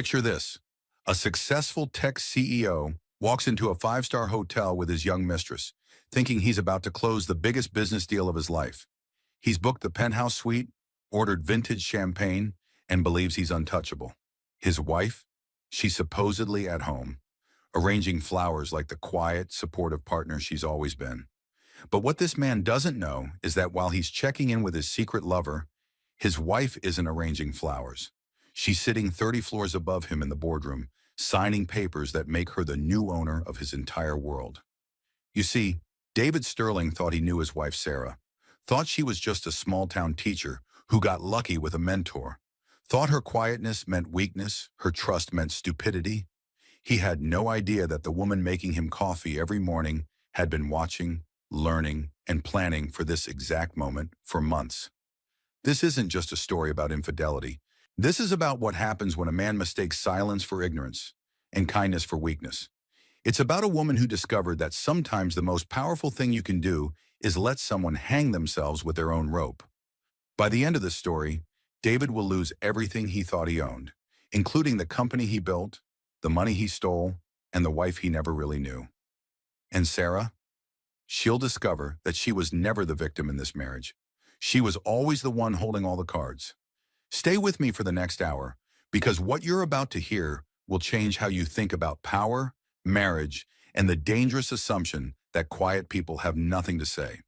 Picture this. A successful tech CEO walks into a five-star hotel with his young mistress, thinking he's about to close the biggest business deal of his life. He's booked the penthouse suite, ordered vintage champagne, and believes he's untouchable. His wife? She's supposedly at home, arranging flowers like the quiet, supportive partner she's always been. But what this man doesn't know is that while he's checking in with his secret lover, his wife isn't arranging flowers. She's sitting 30 floors above him in the boardroom, signing papers that make her the new owner of his entire world. You see, David Sterling thought he knew his wife Sarah, thought she was just a small-town teacher who got lucky with a mentor, thought her quietness meant weakness, her trust meant stupidity. He had no idea that the woman making him coffee every morning had been watching, learning, and planning for this exact moment for months. This isn't just a story about infidelity. This is about what happens when a man mistakes silence for ignorance and kindness for weakness. It's about a woman who discovered that sometimes the most powerful thing you can do is let someone hang themselves with their own rope. By the end of the story, David will lose everything he thought he owned, including the company he built, the money he stole, and the wife he never really knew. And Sarah? She'll discover that she was never the victim in this marriage. She was always the one holding all the cards. Stay with me for the next hour, because what you're about to hear will change how you think about power, marriage, and the dangerous assumption that quiet people have nothing to say.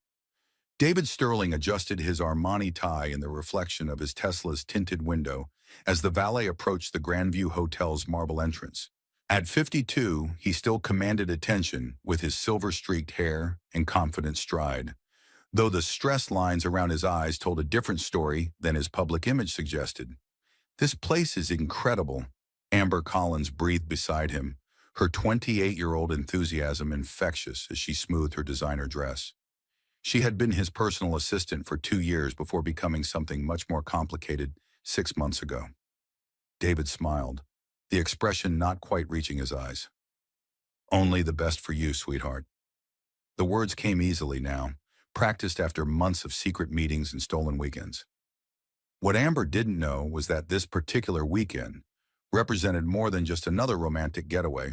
David Sterling adjusted his Armani tie in the reflection of his Tesla's tinted window as the valet approached the Grandview Hotel's marble entrance. At 52, he still commanded attention with his silver-streaked hair and confident stride, though the stress lines around his eyes told a different story than his public image suggested. "This place is incredible," Amber Collins breathed beside him, her 28-year-old enthusiasm infectious as she smoothed her designer dress. She had been his personal assistant for 2 years before becoming something much more complicated 6 months ago. David smiled, the expression not quite reaching his eyes. "Only the best for you, sweetheart." The words came easily now, practiced after months of secret meetings and stolen weekends. What Amber didn't know was that this particular weekend represented more than just another romantic getaway.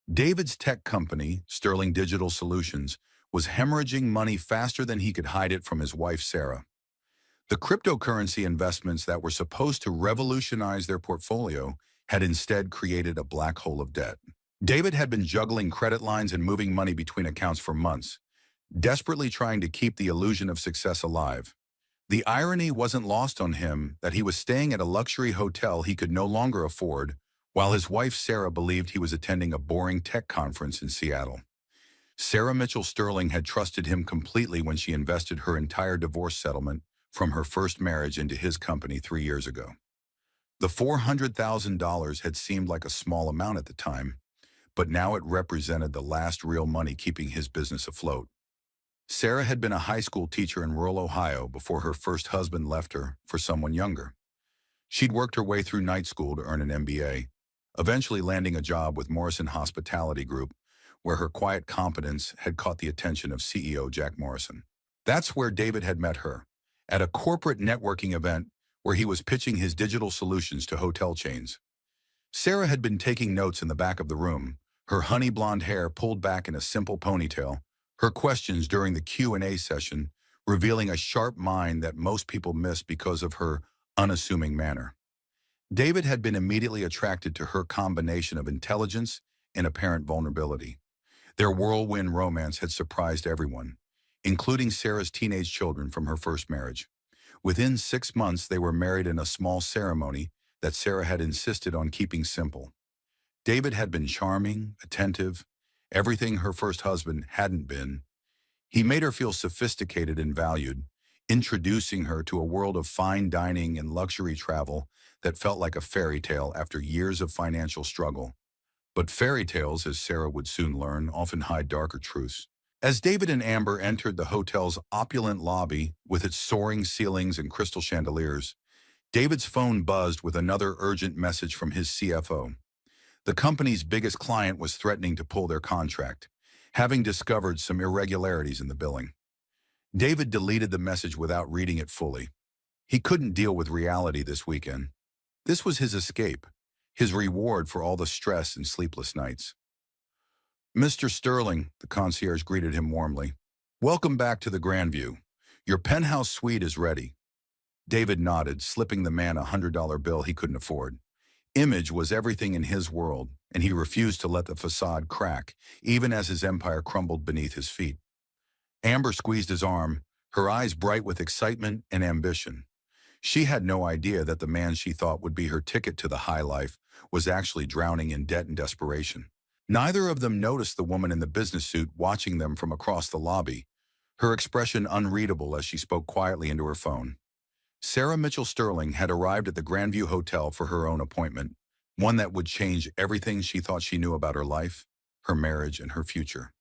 David's tech company, Sterling Digital Solutions, was hemorrhaging money faster than he could hide it from his wife, Sarah. The cryptocurrency investments that were supposed to revolutionize their portfolio had instead created a black hole of debt. David had been juggling credit lines and moving money between accounts for months, desperately trying to keep the illusion of success alive. The irony wasn't lost on him that he was staying at a luxury hotel he could no longer afford, while his wife Sarah believed he was attending a boring tech conference in Seattle. Sarah Mitchell Sterling had trusted him completely when she invested her entire divorce settlement from her first marriage into his company 3 years ago. The $400,000 had seemed like a small amount at the time, but now it represented the last real money keeping his business afloat. Sarah had been a high school teacher in rural Ohio before her first husband left her for someone younger. She'd worked her way through night school to earn an MBA, eventually landing a job with Morrison Hospitality Group, where her quiet competence had caught the attention of CEO Jack Morrison. That's where David had met her, at a corporate networking event where he was pitching his digital solutions to hotel chains. Sarah had been taking notes in the back of the room, her honey blonde hair pulled back in a simple ponytail, her questions during the Q&A session revealing a sharp mind that most people missed because of her unassuming manner. David had been immediately attracted to her combination of intelligence and apparent vulnerability. Their whirlwind romance had surprised everyone, including Sarah's teenage children from her first marriage. Within 6 months, they were married in a small ceremony that Sarah had insisted on keeping simple. David had been charming, attentive, everything her first husband hadn't been. He made her feel sophisticated and valued, introducing her to a world of fine dining and luxury travel that felt like a fairy tale after years of financial struggle. But fairy tales, as Sarah would soon learn, often hide darker truths. As David and Amber entered the hotel's opulent lobby with its soaring ceilings and crystal chandeliers, David's phone buzzed with another urgent message from his CFO. The company's biggest client was threatening to pull their contract, having discovered some irregularities in the billing. David deleted the message without reading it fully. He couldn't deal with reality this weekend. This was his escape, his reward for all the stress and sleepless nights. Mr. Sterling, the concierge greeted him warmly. Welcome back to the Grandview. Your penthouse suite is ready. David nodded, slipping the man $100 bill he couldn't afford. Image was everything in his world, and he refused to let the facade crack, even as his empire crumbled beneath his feet. Amber squeezed his arm, her eyes bright with excitement and ambition. She had no idea that the man she thought would be her ticket to the high life was actually drowning in debt and desperation. Neither of them noticed the woman in the business suit watching them from across the lobby, her expression unreadable as she spoke quietly into her phone. Sarah Mitchell Sterling had arrived at the Grandview Hotel for her own appointment, one that would change everything she thought she knew about her life, her marriage, and her future.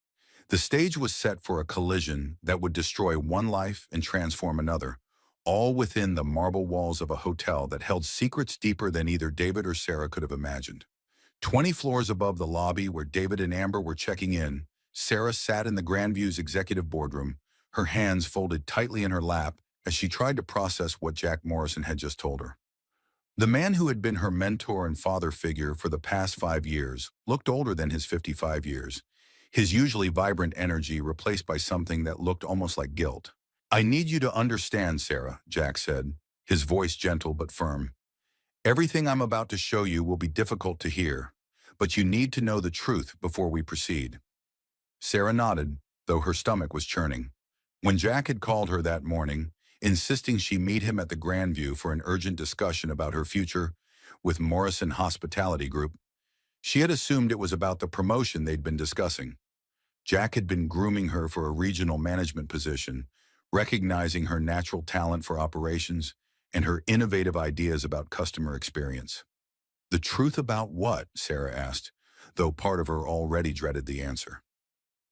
The stage was set for a collision that would destroy one life and transform another, all within the marble walls of a hotel that held secrets deeper than either David or Sarah could have imagined. 20 floors above the lobby where David and Amber were checking in, Sarah sat in the Grandview's executive boardroom, her hands folded tightly in her lap as she tried to process what Jack Morrison had just told her. The man who had been her mentor and father figure for the past 5 years looked older than his 55 years, his usually vibrant energy replaced by something that looked almost like guilt. I need you to understand, Sarah, Jack said, his voice gentle but firm. Everything I'm about to show you will be difficult to hear, but you need to know the truth before we proceed. Sarah nodded, though her stomach was churning. When Jack had called her that morning, insisting she meet him at the Grandview for an urgent discussion about her future with Morrison Hospitality Group, she had assumed it was about the promotion they'd been discussing. Jack had been grooming her for a regional management position, recognizing her natural talent for operations and her innovative ideas about customer experience. The truth about what? Sarah asked, though part of her already dreaded the answer.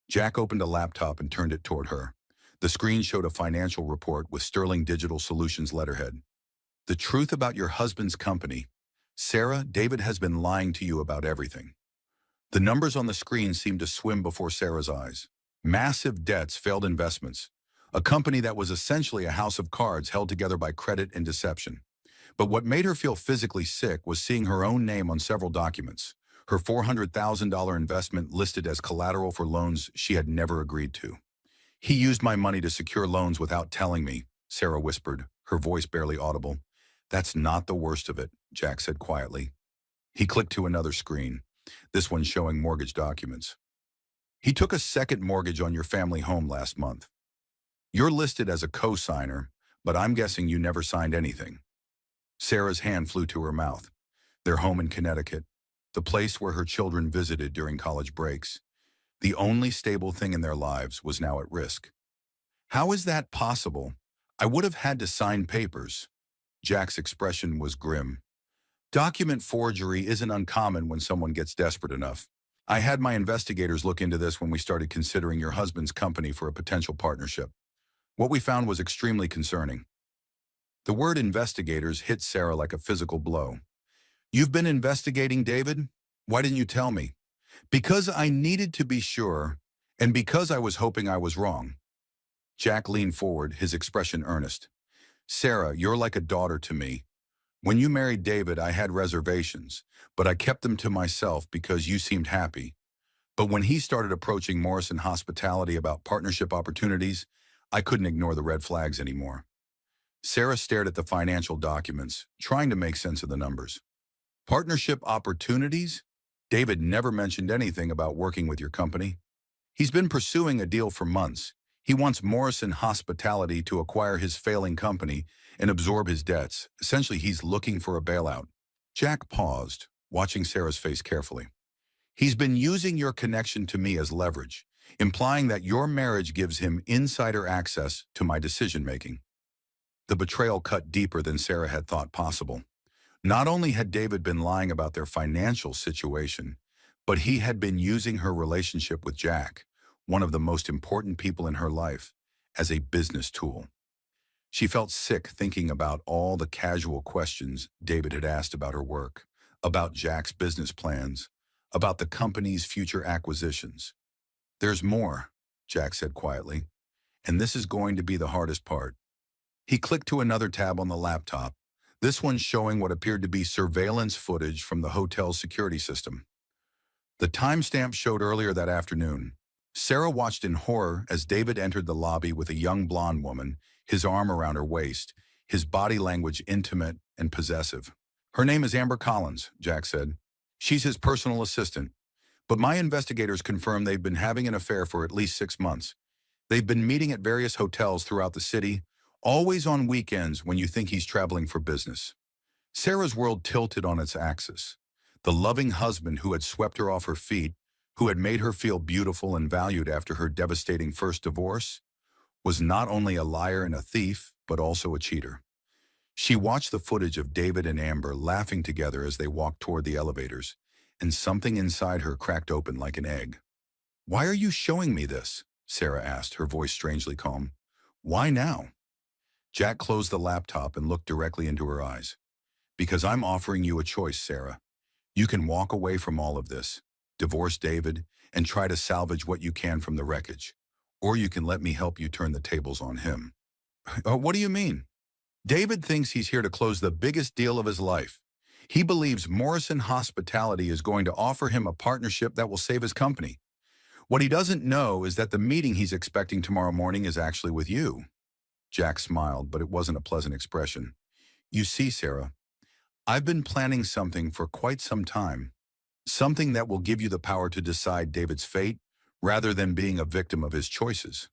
Jack opened a laptop and turned it toward her. The screen showed a financial report with Sterling Digital Solutions letterhead. The truth about your husband's company. Sarah, David has been lying to you about everything. The numbers on the screen seemed to swim before Sarah's eyes. Massive debts, failed investments. A company that was essentially a house of cards held together by credit and deception. But what made her feel physically sick was seeing her own name on several documents, her $400,000 investment listed as collateral for loans she had never agreed to. He used my money to secure loans without telling me, Sarah whispered, her voice barely audible. That's not the worst of it, Jack said quietly. He clicked to another screen, this one showing mortgage documents. He took a second mortgage on your family home last month. You're listed as a co-signer, but I'm guessing you never signed anything. Sarah's hand flew to her mouth. Their home in Connecticut, the place where her children visited during college breaks. The only stable thing in their lives was now at risk. How is that possible? I would have had to sign papers. Jack's expression was grim. Document forgery isn't uncommon when someone gets desperate enough. I had my investigators look into this when we started considering your husband's company for a potential partnership. What we found was extremely concerning. The word investigators hit Sarah like a physical blow. You've been investigating David? Why didn't you tell me? Because I needed to be sure, and because I was hoping I was wrong. Jack leaned forward, his expression earnest. Sarah, you're like a daughter to me. When you married David, I had reservations, but I kept them to myself because you seemed happy. But when he started approaching Morrison Hospitality about partnership opportunities, I couldn't ignore the red flags anymore. Sarah stared at the financial documents, trying to make sense of the numbers. Partnership opportunities? David never mentioned anything about working with your company. He's been pursuing a deal for months. He wants Morrison Hospitality to acquire his failing company and absorb his debts. Essentially, he's looking for a bailout. Jack paused, watching Sarah's face carefully. He's been using your connection to me as leverage, implying that your marriage gives him insider access to my decision-making. The betrayal cut deeper than Sarah had thought possible. Not only had David been lying about their financial situation, but he had been using her relationship with Jack, one of the most important people in her life, as a business tool. She felt sick thinking about all the casual questions David had asked about her work, about Jack's business plans, about the company's future acquisitions. There's more, Jack said quietly, and this is going to be the hardest part. He clicked to another tab on the laptop, This one showing what appeared to be surveillance footage from the hotel's security system. The timestamp showed earlier that afternoon. Sarah watched in horror as David entered the lobby with a young blonde woman, his arm around her waist, his body language intimate and possessive. Her name is Amber Collins, Jack said. She's his personal assistant. But my investigators confirm they've been having an affair for at least 6 months. They've been meeting at various hotels throughout the city, always on weekends when you think he's traveling for business. Sarah's world tilted on its axis. The loving husband who had swept her off her feet, who had made her feel beautiful and valued after her devastating first divorce, was not only a liar and a thief, but also a cheater. She watched the footage of David and Amber laughing together as they walked toward the elevators, and something inside her cracked open like an egg. "Why are you showing me this?" Sarah asked, her voice strangely calm. "Why now?" Jack closed the laptop and looked directly into her eyes. "Because I'm offering you a choice, Sarah. You can walk away from all of this, divorce David, and try to salvage what you can from the wreckage. Or you can let me help you turn the tables on him." What do you mean?" "David thinks he's here to close the biggest deal of his life. He believes Morrison Hospitality is going to offer him a partnership that will save his company. What he doesn't know is that the meeting he's expecting tomorrow morning is actually with you." Jack smiled, but it wasn't a pleasant expression. "You see, Sarah, I've been planning something for quite some time. Something that will give you the power to decide David's fate rather than being a victim of his choices."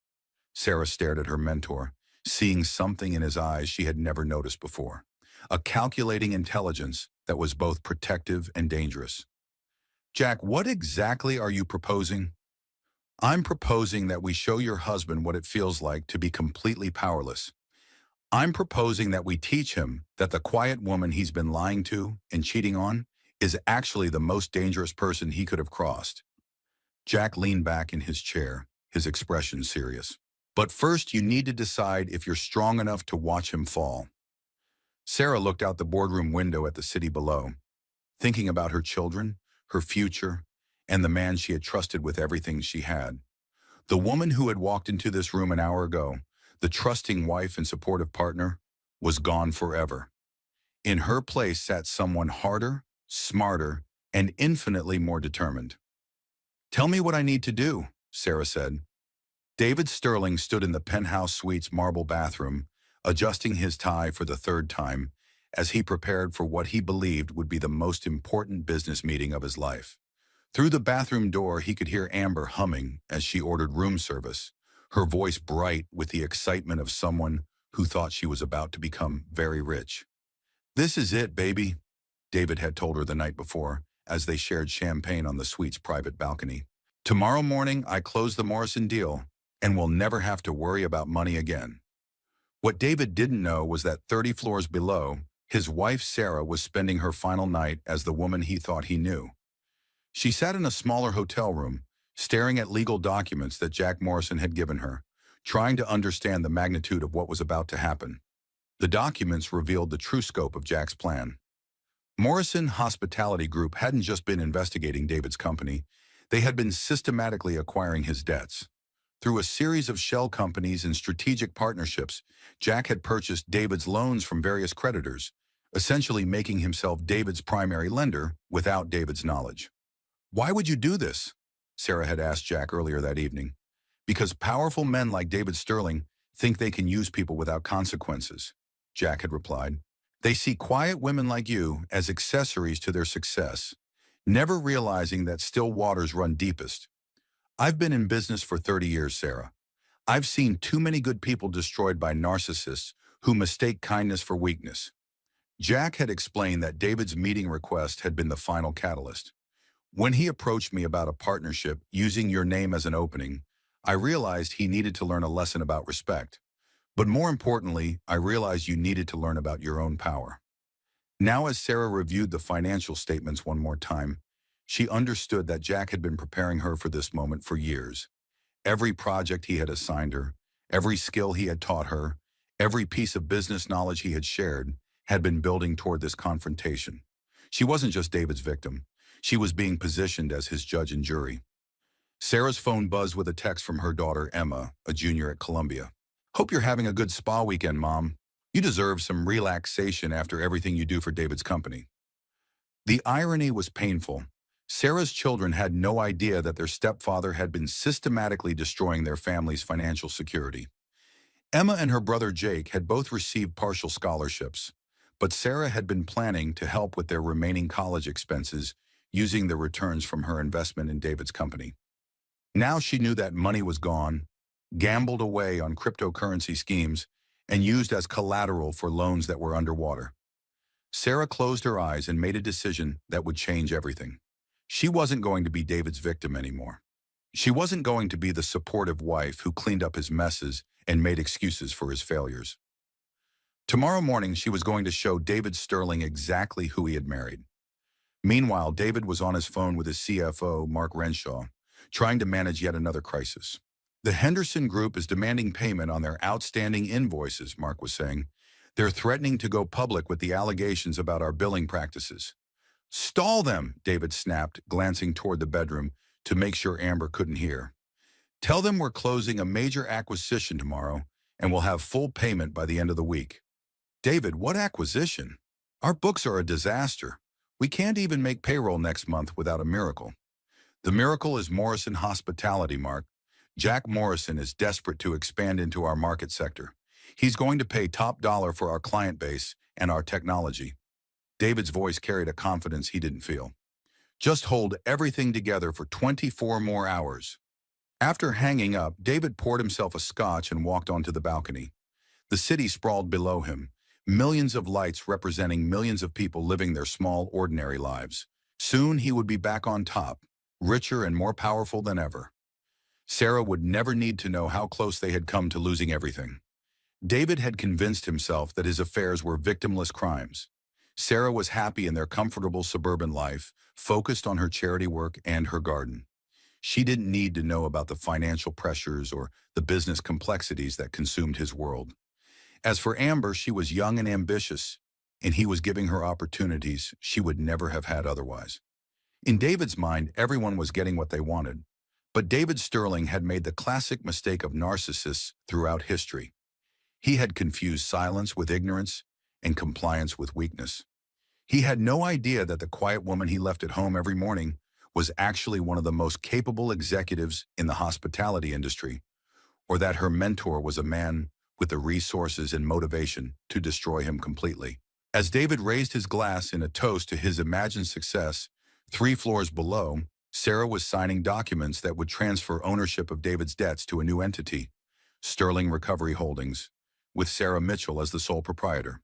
Sarah stared at her mentor, seeing something in his eyes she had never noticed before. A calculating intelligence that was both protective and dangerous. "Jack, what exactly are you proposing?" "I'm proposing that we show your husband what it feels like to be completely powerless. I'm proposing that we teach him that the quiet woman he's been lying to and cheating on is actually the most dangerous person he could have crossed." Jack leaned back in his chair, his expression serious. "But first you need to decide if you're strong enough to watch him fall." Sarah looked out the boardroom window at the city below, thinking about her children, her future, and the man she had trusted with everything she had. The woman who had walked into this room an hour ago, the trusting wife and supportive partner, was gone forever. In her place sat someone harder, smarter, and infinitely more determined. "Tell me what I need to do," Sarah said. David Sterling stood in the penthouse suite's marble bathroom, adjusting his tie for the third time, as he prepared for what he believed would be the most important business meeting of his life. Through the bathroom door, he could hear Amber humming as she ordered room service, her voice bright with the excitement of someone who thought she was about to become very rich. "This is it, baby," David had told her the night before, as they shared champagne on the suite's private balcony. "Tomorrow morning, I close the Morrison deal, and we'll never have to worry about money again." What David didn't know was that 30 floors below, his wife Sarah was spending her final night as the woman he thought he knew. She sat in a smaller hotel room, staring at legal documents that Jack Morrison had given her, trying to understand the magnitude of what was about to happen. The documents revealed the true scope of Jack's plan. Morrison Hospitality Group hadn't just been investigating David's company, they had been systematically acquiring his debts. Through a series of shell companies and strategic partnerships, Jack had purchased David's loans from various creditors, essentially making himself David's primary lender without David's knowledge. "Why would you do this?" Sarah had asked Jack earlier that evening. "Because powerful men like David Sterling think they can use people without consequences," Jack had replied. "They see quiet women like you as accessories to their success, never realizing that still waters run deepest. I've been in business for 30 years, Sarah. I've seen too many good people destroyed by narcissists who mistake kindness for weakness." Jack had explained that David's meeting request had been the final catalyst. "When he approached me about a partnership using your name as an opening, I realized he needed to learn a lesson about respect. But more importantly, I realized you needed to learn about your own power." Now, as Sarah reviewed the financial statements one more time, she understood that Jack had been preparing her for this moment for years. Every project he had assigned her, every skill he had taught her, every piece of business knowledge he had shared, had been building toward this confrontation. She wasn't just David's victim. She was being positioned as his judge and jury. Sarah's phone buzzed with a text from her daughter, Emma, a junior at Columbia. "Hope you're having a good spa weekend, Mom." You deserve some relaxation after everything you do for David's company. The irony was painful. Sarah's children had no idea that their stepfather had been systematically destroying their family's financial security. Emma and her brother Jake had both received partial scholarships, but Sarah had been planning to help with their remaining college expenses using the returns from her investment in David's company. Now she knew that money was gone, gambled away on cryptocurrency schemes, and used as collateral for loans that were underwater. Sarah closed her eyes and made a decision that would change everything. She wasn't going to be David's victim anymore. She wasn't going to be the supportive wife who cleaned up his messes and made excuses for his failures. Tomorrow morning, she was going to show David Sterling exactly who he had married. Meanwhile, David was on his phone with his CFO, Mark Renshaw, trying to manage yet another crisis. The Henderson Group is demanding payment on their outstanding invoices, Mark was saying. They're threatening to go public with the allegations about our billing practices. Stall them, David snapped, glancing toward the bedroom to make sure Amber couldn't hear. Tell them we're closing a major acquisition tomorrow and we'll have full payment by the end of the week. David, what acquisition? Our books are a disaster. We can't even make payroll next month without a miracle. The miracle is Morrison Hospitality, Mark. Jack Morrison is desperate to expand into our market sector. He's going to pay top dollar for our client base and our technology. David's voice carried a confidence he didn't feel. Just hold everything together for 24 more hours. After hanging up, David poured himself a scotch and walked onto the balcony. The city sprawled below him, millions of lights representing millions of people living their small, ordinary lives. Soon he would be back on top, richer and more powerful than ever. Sarah would never need to know how close they had come to losing everything. David had convinced himself that his affairs were victimless crimes. Sarah was happy in their comfortable suburban life, focused on her charity work and her garden. She didn't need to know about the financial pressures or the business complexities that consumed his world. As for Amber, she was young and ambitious, and he was giving her opportunities she would never have had otherwise. In David's mind, everyone was getting what they wanted. But David Sterling had made the classic mistake of narcissists throughout history. He had confused silence with ignorance and compliance with weakness. He had no idea that the quiet woman he left at home every morning was actually one of the most capable executives in the hospitality industry, or that her mentor was a man with the resources and motivation to destroy him completely. As David raised his glass in a toast to his imagined success, 3 floors below, Sarah was signing documents that would transfer ownership of David's debts to a new entity, Sterling Recovery Holdings, with Sarah Mitchell as the sole proprietor.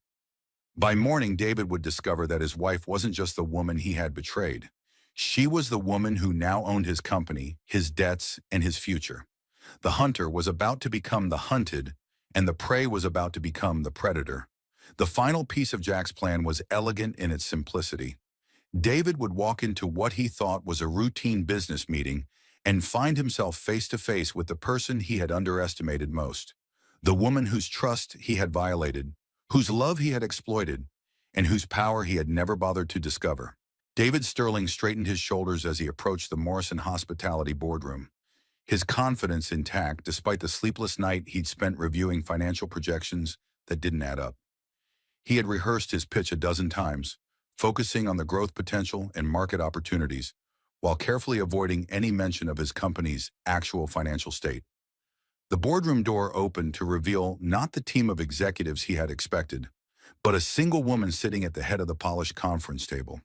By morning, David would discover that his wife wasn't just the woman he had betrayed. She was the woman who now owned his company, his debts, and his future. The hunter was about to become the hunted, and the prey was about to become the predator. The final piece of Jack's plan was elegant in its simplicity. David would walk into what he thought was a routine business meeting and find himself face to face with the person he had underestimated most, the woman whose trust he had violated, whose love he had exploited, and whose power he had never bothered to discover. David Sterling straightened his shoulders as he approached the Morrison Hospitality boardroom, his confidence intact despite the sleepless night he'd spent reviewing financial projections that didn't add up. He had rehearsed his pitch a dozen times, focusing on the growth potential and market opportunities, while carefully avoiding any mention of his company's actual financial state. The boardroom door opened to reveal not the team of executives he had expected, but a single woman sitting at the head of the polished conference table.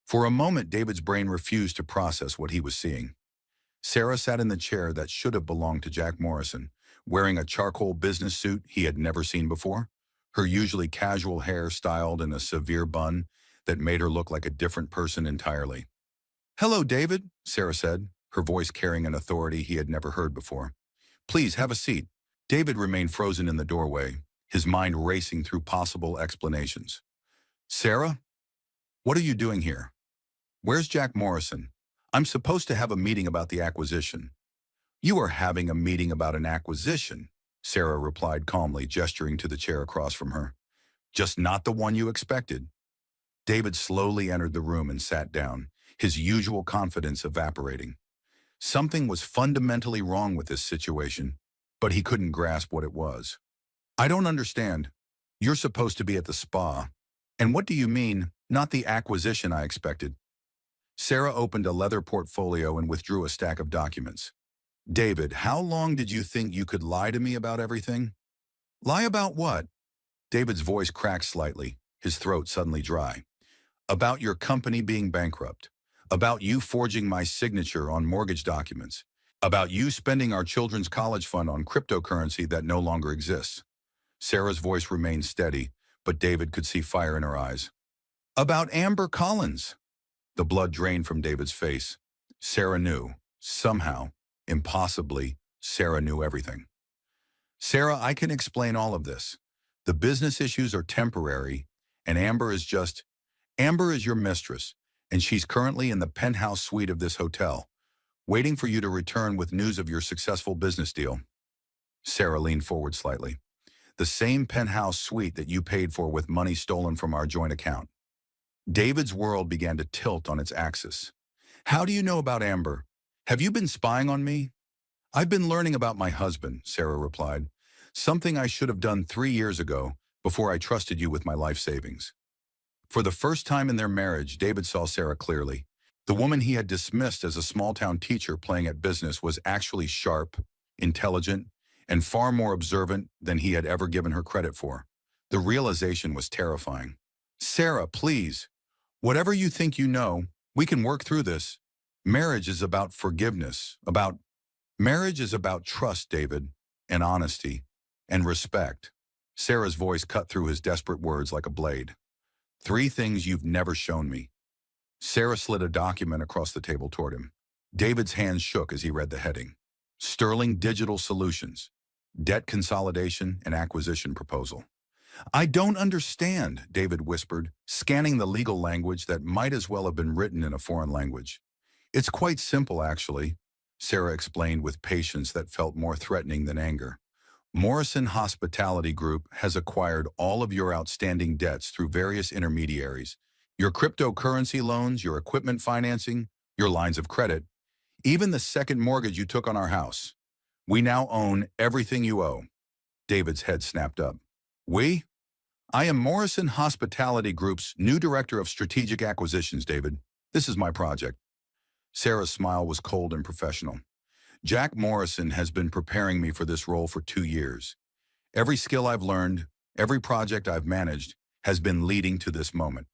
For a moment, David's brain refused to process what he was seeing. Sarah sat in the chair that should have belonged to Jack Morrison, wearing a charcoal business suit he had never seen before, her usually casual hair styled in a severe bun that made her look like a different person entirely. "Hello, David," Sarah said, her voice carrying an authority he had never heard before. "Please have a seat." David remained frozen in the doorway, his mind racing through possible explanations. "Sarah, what are you doing here? Where's Jack Morrison? I'm supposed to have a meeting about the acquisition." "You are having a meeting about an acquisition," Sarah replied calmly, gesturing to the chair across from her. "Just not the one you expected." David slowly entered the room and sat down, his usual confidence evaporating. Something was fundamentally wrong with this situation, but he couldn't grasp what it was. "I don't understand. You're supposed to be at the spa. And what do you mean, not the acquisition I expected? Sarah opened a leather portfolio and withdrew a stack of documents. David, how long did you think you could lie to me about everything? Lie about what? David's voice cracked slightly, his throat suddenly dry. About your company being bankrupt. About you forging my signature on mortgage documents. About you spending our children's college fund on cryptocurrency that no longer exists. Sarah's voice remained steady, but David could see fire in her eyes. About Amber Collins. The blood drained from David's face. Sarah knew. Somehow, impossibly, Sarah knew everything. Sarah, I can explain all of this. The business issues are temporary, and Amber is your mistress, and she's currently in the penthouse suite of this hotel, waiting for you to return with news of your successful business deal. Sarah leaned forward slightly. The same penthouse suite that you paid for with money stolen from our joint account. David's world began to tilt on its axis. How do you know about Amber? Have you been spying on me? I've been learning about my husband, Sarah replied. Something I should have done 3 years ago, before I trusted you with my life savings. For the first time in their marriage, David saw Sarah clearly. The woman he had dismissed as a small-town teacher playing at business was actually sharp, intelligent, and far more observant than he had ever given her credit for. The realization was terrifying. Sarah, please. Whatever you think you know, we can work through this. Marriage is about forgiveness, Marriage is about trust, David, and honesty, and respect. Sarah's voice cut through his desperate words like a blade. 3 things you've never shown me. Sarah slid a document across the table toward him. David's hands shook as he read the heading. Sterling Digital Solutions. Debt consolidation and acquisition proposal. I don't understand, David whispered, scanning the legal language that might as well have been written in a foreign language. It's quite simple, actually, Sarah explained with patience that felt more threatening than anger. Morrison Hospitality Group has acquired all of your outstanding debts through various intermediaries. Your cryptocurrency loans, your equipment financing, your lines of credit, even the second mortgage you took on our house. We now own everything you owe. David's head snapped up. We? I am Morrison Hospitality Group's new Director of Strategic Acquisitions, David. This is my project. Sarah's smile was cold and professional. Jack Morrison has been preparing me for this role for 2 years. Every skill I've learned, every project I've managed, has been leading to this moment.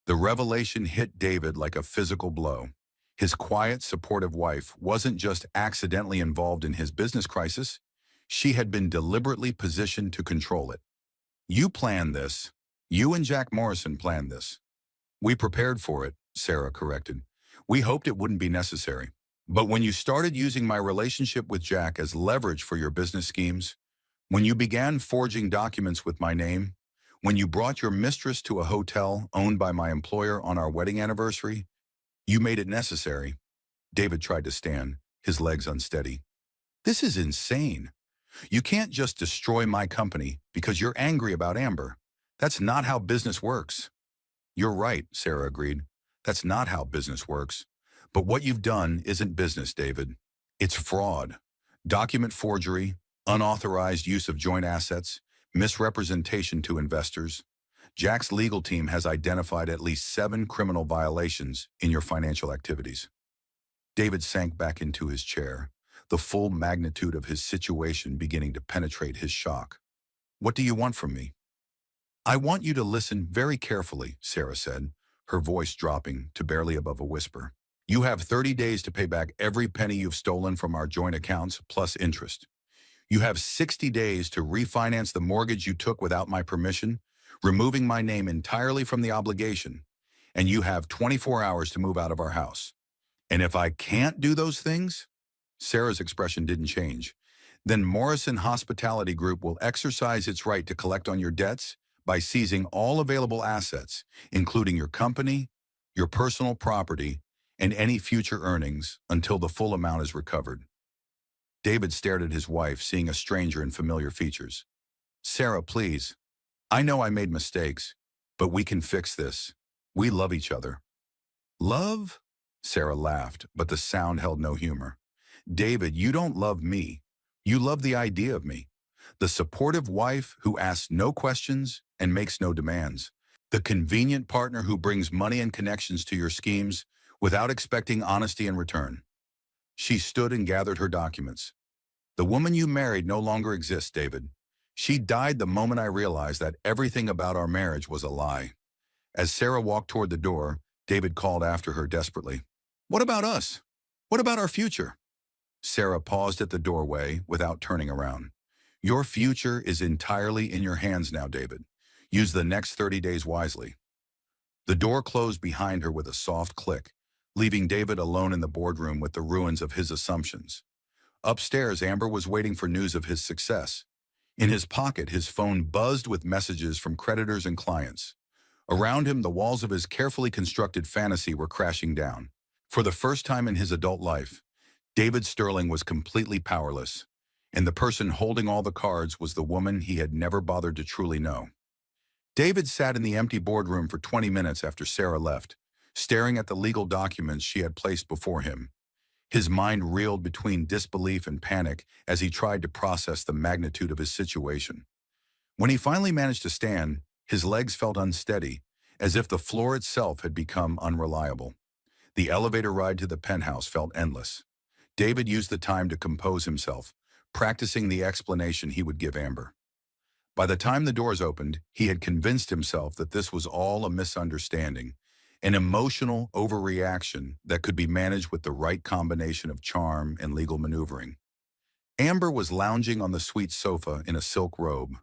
The revelation hit David like a physical blow. His quiet, supportive wife wasn't just accidentally involved in his business crisis. She had been deliberately positioned to control it. You planned this. You and Jack Morrison planned this. We prepared for it, Sarah corrected. We hoped it wouldn't be necessary. But when you started using my relationship with Jack as leverage for your business schemes, when you began forging documents with my name, when you brought your mistress to a hotel owned by my employer on our wedding anniversary, you made it necessary. David tried to stand, his legs unsteady. This is insane. You can't just destroy my company because you're angry about Amber. That's not how business works. You're right, Sarah agreed. That's not how business works. But what you've done isn't business, David. It's fraud. Document forgery, unauthorized use of joint assets, misrepresentation to investors. Jack's legal team has identified at least 7 criminal violations in your financial activities. David sank back into his chair, the full magnitude of his situation beginning to penetrate his shock. What do you want from me? I want you to listen very carefully, Sarah said, her voice dropping to barely above a whisper. You have 30 days to pay back every penny you've stolen from our joint accounts plus interest. You have 60 days to refinance the mortgage you took without my permission, removing my name entirely from the obligation, and you have 24 hours to move out of our house. And if I can't do those things, Sarah's expression didn't change, then Morrison Hospitality Group will exercise its right to collect on your debts by seizing all available assets, including your company, your personal property, and any future earnings until the full amount is recovered. David stared at his wife, seeing a stranger in familiar features. Sarah, please. I know I made mistakes, but we can fix this. We love each other. Love? Sarah laughed, but the sound held no humor. David, you don't love me. You love the idea of me. The supportive wife who asks no questions and makes no demands. The convenient partner who brings money and connections to your schemes without expecting honesty in return. She stood and gathered her documents. The woman you married no longer exists, David. She died the moment I realized that everything about our marriage was a lie. As Sarah walked toward the door, David called after her desperately. What about us? What about our future? Sarah paused at the doorway without turning around. Your future is entirely in your hands now, David. Use the next 30 days wisely. The door closed behind her with a soft click, leaving David alone in the boardroom with the ruins of his assumptions. Upstairs, Amber was waiting for news of his success. In his pocket, his phone buzzed with messages from creditors and clients. Around him, the walls of his carefully constructed fantasy were crashing down. For the first time in his adult life, David Sterling was completely powerless, and the person holding all the cards was the woman he had never bothered to truly know. David sat in the empty boardroom for 20 minutes after Sarah left, staring at the legal documents she had placed before him. His mind reeled between disbelief and panic as he tried to process the magnitude of his situation. When he finally managed to stand, his legs felt unsteady, as if the floor itself had become unreliable. The elevator ride to the penthouse felt endless. David used the time to compose himself, practicing the explanation he would give Amber. By the time the doors opened, he had convinced himself that this was all a misunderstanding, an emotional overreaction that could be managed with the right combination of charm and legal maneuvering. Amber was lounging on the suite sofa in a silk robe,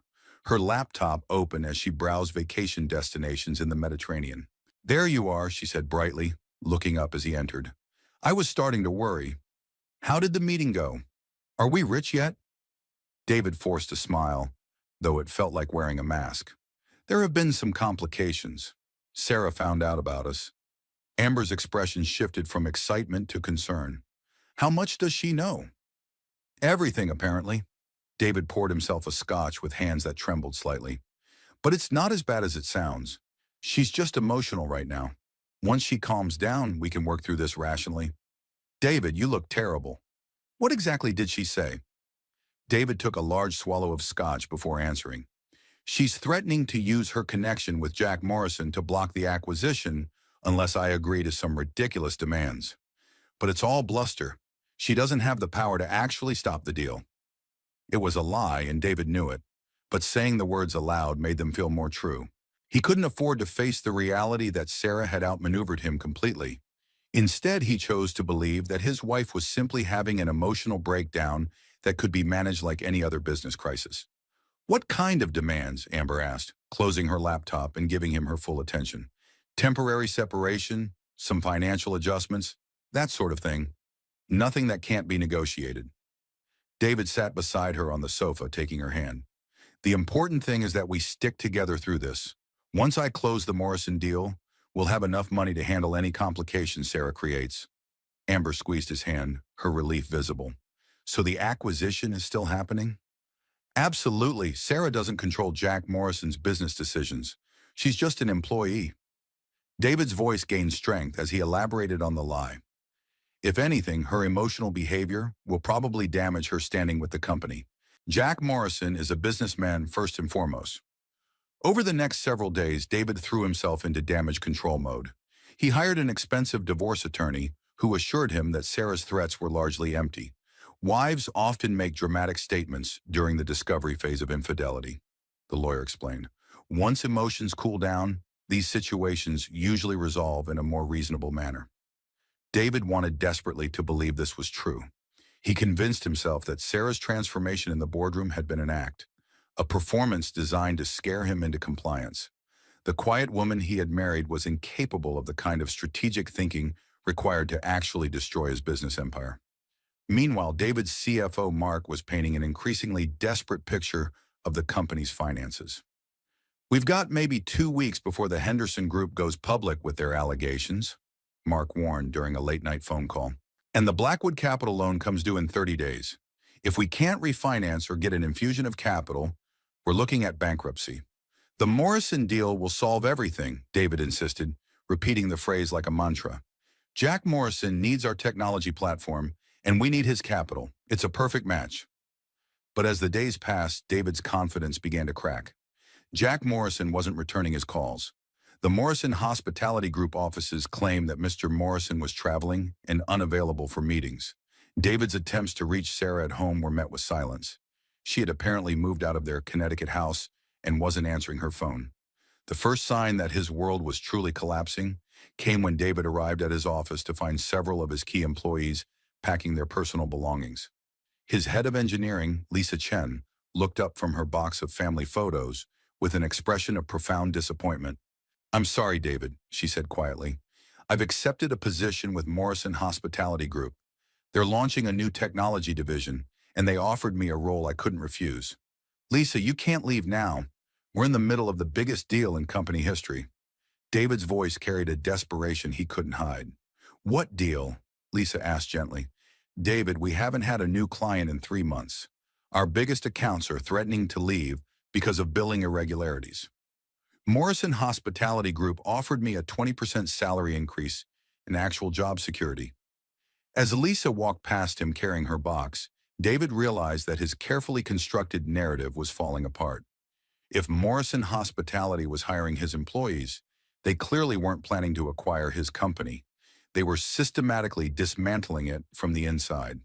her laptop open as she browsed vacation destinations in the Mediterranean. There you are, she said brightly, looking up as he entered. I was starting to worry. How did the meeting go? Are we rich yet? David forced a smile, though it felt like wearing a mask. There have been some complications. Sarah found out about us. Amber's expression shifted from excitement to concern. How much does she know? Everything, apparently. David poured himself a scotch with hands that trembled slightly. But it's not as bad as it sounds. She's just emotional right now. Once she calms down, we can work through this rationally. David, you look terrible. What exactly did she say? David took a large swallow of scotch before answering. She's threatening to use her connection with Jack Morrison to block the acquisition unless I agree to some ridiculous demands. But it's all bluster. She doesn't have the power to actually stop the deal. It was a lie, and David knew it, but saying the words aloud made them feel more true. He couldn't afford to face the reality that Sarah had outmaneuvered him completely. Instead, he chose to believe that his wife was simply having an emotional breakdown that could be managed like any other business crisis. What kind of demands? Amber asked, closing her laptop and giving him her full attention. Temporary separation, some financial adjustments, that sort of thing. Nothing that can't be negotiated. David sat beside her on the sofa, taking her hand. The important thing is that we stick together through this. Once I close the Morrison deal, we'll have enough money to handle any complications Sarah creates. Amber squeezed his hand, her relief visible. So the acquisition is still happening? Absolutely. Sarah doesn't control Jack Morrison's business decisions. She's just an employee. David's voice gained strength as he elaborated on the lie. If anything, her emotional behavior will probably damage her standing with the company. Jack Morrison is a businessman first and foremost. Over the next several days, David threw himself into damage control mode. He hired an expensive divorce attorney who assured him that Sarah's threats were largely empty. Wives often make dramatic statements during the discovery phase of infidelity, the lawyer explained. Once emotions cool down, these situations usually resolve in a more reasonable manner. David wanted desperately to believe this was true. He convinced himself that Sarah's transformation in the boardroom had been an act, a performance designed to scare him into compliance. The quiet woman he had married was incapable of the kind of strategic thinking required to actually destroy his business empire. Meanwhile, David's CFO, Mark, was painting an increasingly desperate picture of the company's finances. We've got maybe 2 weeks before the Henderson Group goes public with their allegations, Mark warned during a late-night phone call. And the Blackwood Capital loan comes due in 30 days. If we can't refinance or get an infusion of capital, we're looking at bankruptcy. The Morrison deal will solve everything, David insisted, repeating the phrase like a mantra. Jack Morrison needs our technology platform, and we need his capital. It's a perfect match. But as the days passed, David's confidence began to crack. Jack Morrison wasn't returning his calls. The Morrison Hospitality Group offices claimed that Mr. Morrison was traveling and unavailable for meetings. David's attempts to reach Sarah at home were met with silence. She had apparently moved out of their Connecticut house and wasn't answering her phone. The first sign that his world was truly collapsing came when David arrived at his office to find several of his key employees packing their personal belongings. His head of engineering, Lisa Chen, looked up from her box of family photos with an expression of profound disappointment. "I'm sorry, David," she said quietly. "I've accepted a position with Morrison Hospitality Group. They're launching a new technology division, and they offered me a role I couldn't refuse." "Lisa, you can't leave now. We're in the middle of the biggest deal in company history." David's voice carried a desperation he couldn't hide. "What deal?" Lisa asked gently. "David, we haven't had a new client in 3 months. Our biggest accounts are threatening to leave because of billing irregularities. Morrison Hospitality Group offered me a 20% salary increase and actual job security." As Lisa walked past him carrying her box, David realized that his carefully constructed narrative was falling apart. If Morrison Hospitality was hiring his employees, they clearly weren't planning to acquire his company. They were systematically dismantling it from the inside.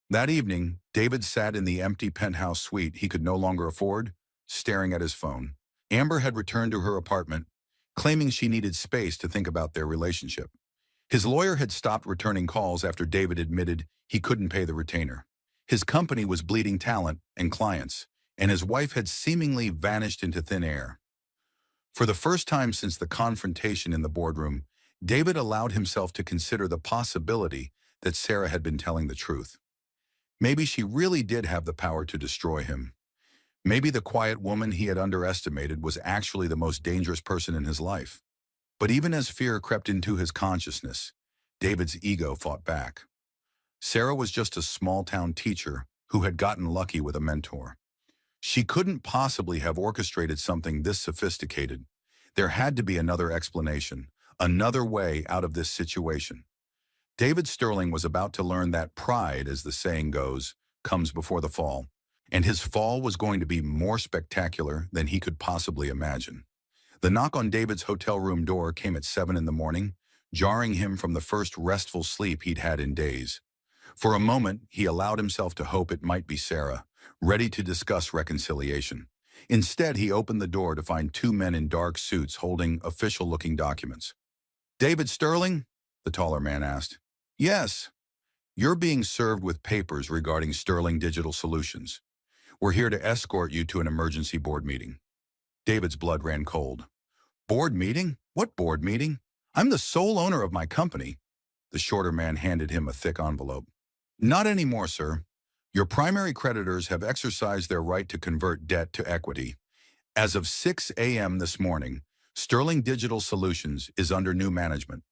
That evening, David sat in the empty penthouse suite he could no longer afford, staring at his phone. Amber had returned to her apartment, claiming she needed space to think about their relationship. His lawyer had stopped returning calls after David admitted he couldn't pay the retainer. His company was bleeding talent and clients, and his wife had seemingly vanished into thin air. For the first time since the confrontation in the boardroom, David allowed himself to consider the possibility that Sarah had been telling the truth. Maybe she really did have the power to destroy him. Maybe the quiet woman he had underestimated was actually the most dangerous person in his life. But even as fear crept into his consciousness, David's ego fought back. Sarah was just a small-town teacher who had gotten lucky with a mentor. She couldn't possibly have orchestrated something this sophisticated. There had to be another explanation, another way out of this situation. David Sterling was about to learn that pride, as the saying goes, comes before the fall, and his fall was going to be more spectacular than he could possibly imagine. The knock on David's hotel room door came at 7 in the morning, jarring him from the first restful sleep he'd had in days. For a moment, he allowed himself to hope it might be Sarah, ready to discuss reconciliation. Instead, he opened the door to find two men in dark suits holding official-looking documents. "David Sterling?" the taller man asked. "Yes. You're being served with papers regarding Sterling Digital Solutions. We're here to escort you to an emergency board meeting." David's blood ran cold. "Board meeting? What board meeting? I'm the sole owner of my company." The shorter man handed him a thick envelope. "Not anymore, sir. Your primary creditors have exercised their right to convert debt to equity. As of 6 a.m. this morning, Sterling Digital Solutions is under new management."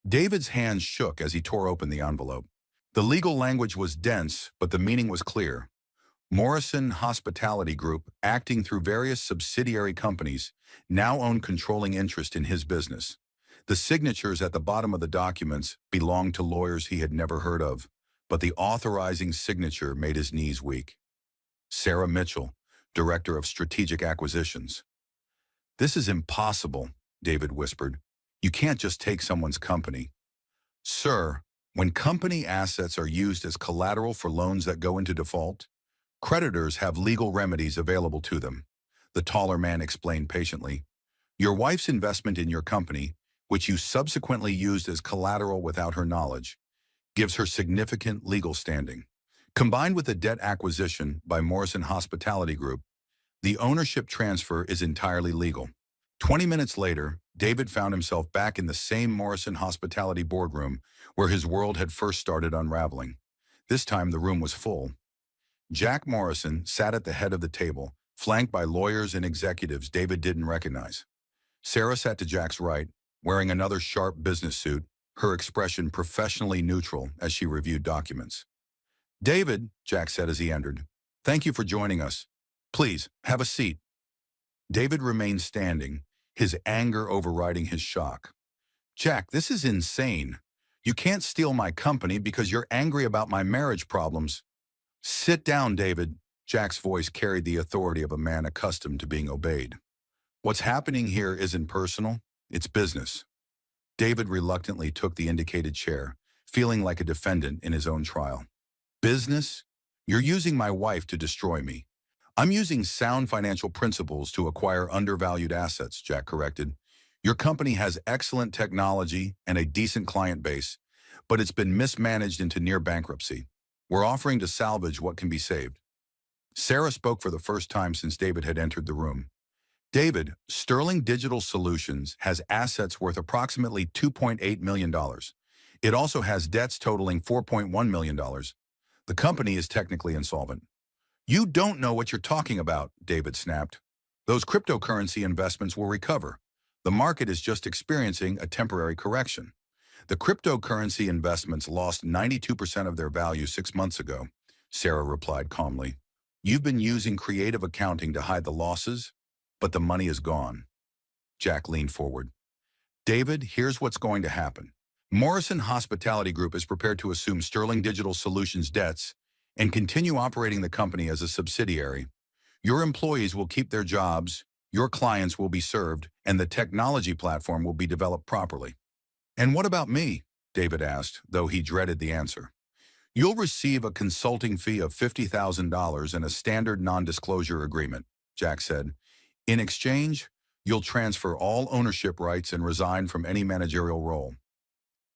David's hands shook as he tore open the envelope. The legal language was dense, but the meaning was clear. Morrison Hospitality Group, acting through various subsidiary companies, now own controlling interest in his business. The signatures at the bottom of the documents belonged to lawyers he had never heard of, but the authorizing signature made his knees weak. Sarah Mitchell, Director of Strategic Acquisitions. "This is impossible," David whispered. "You can't just take someone's company." "Sir, when company assets are used as collateral for loans that go into default, creditors have legal remedies available to them," the taller man explained patiently. "Your wife's investment in your company, which you subsequently used as collateral without her knowledge, gives her significant legal standing. Combined with the debt acquisition by Morrison Hospitality Group, the ownership transfer is entirely legal." 20 minutes later, David found himself back in the same Morrison Hospitality boardroom where his world had first started unraveling. This time the room was full. Jack Morrison sat at the head of the table, flanked by lawyers and executives David didn't recognize. Sarah sat to Jack's right, wearing another sharp business suit, her expression professionally neutral as she reviewed documents. "David," Jack said as he entered, "thank you for joining us. Please, have a seat." David remained standing, his anger overriding his shock. "Jack, this is insane. You can't steal my company because you're angry about my marriage problems." "Sit down, David." Jack's voice carried the authority of a man accustomed to being obeyed. What's happening here isn't personal, it's business. David reluctantly took the indicated chair, feeling like a defendant in his own trial. Business? You're using my wife to destroy me. I'm using sound financial principles to acquire undervalued assets, Jack corrected. Your company has excellent technology and a decent client base, but it's been mismanaged into near bankruptcy. We're offering to salvage what can be saved. Sarah spoke for the first time since David had entered the room. David, Sterling Digital Solutions has assets worth approximately $2.8 million. It also has debts totaling $4.1 million. The company is technically insolvent. You don't know what you're talking about, David snapped. Those cryptocurrency investments will recover. The market is just experiencing a temporary correction. The cryptocurrency investments lost 92% of their value 6 months ago, Sarah replied calmly. You've been using creative accounting to hide the losses, but the money is gone. Jack leaned forward. David, here's what's going to happen. Morrison Hospitality Group is prepared to assume Sterling Digital Solutions debts and continue operating the company as a subsidiary. Your employees will keep their jobs, your clients will be served, and the technology platform will be developed properly. And what about me? David asked, though he dreaded the answer. You'll receive a consulting fee of $50,000 and a standard non-disclosure agreement, Jack said. In exchange, you'll transfer all ownership rights and resign from any managerial role.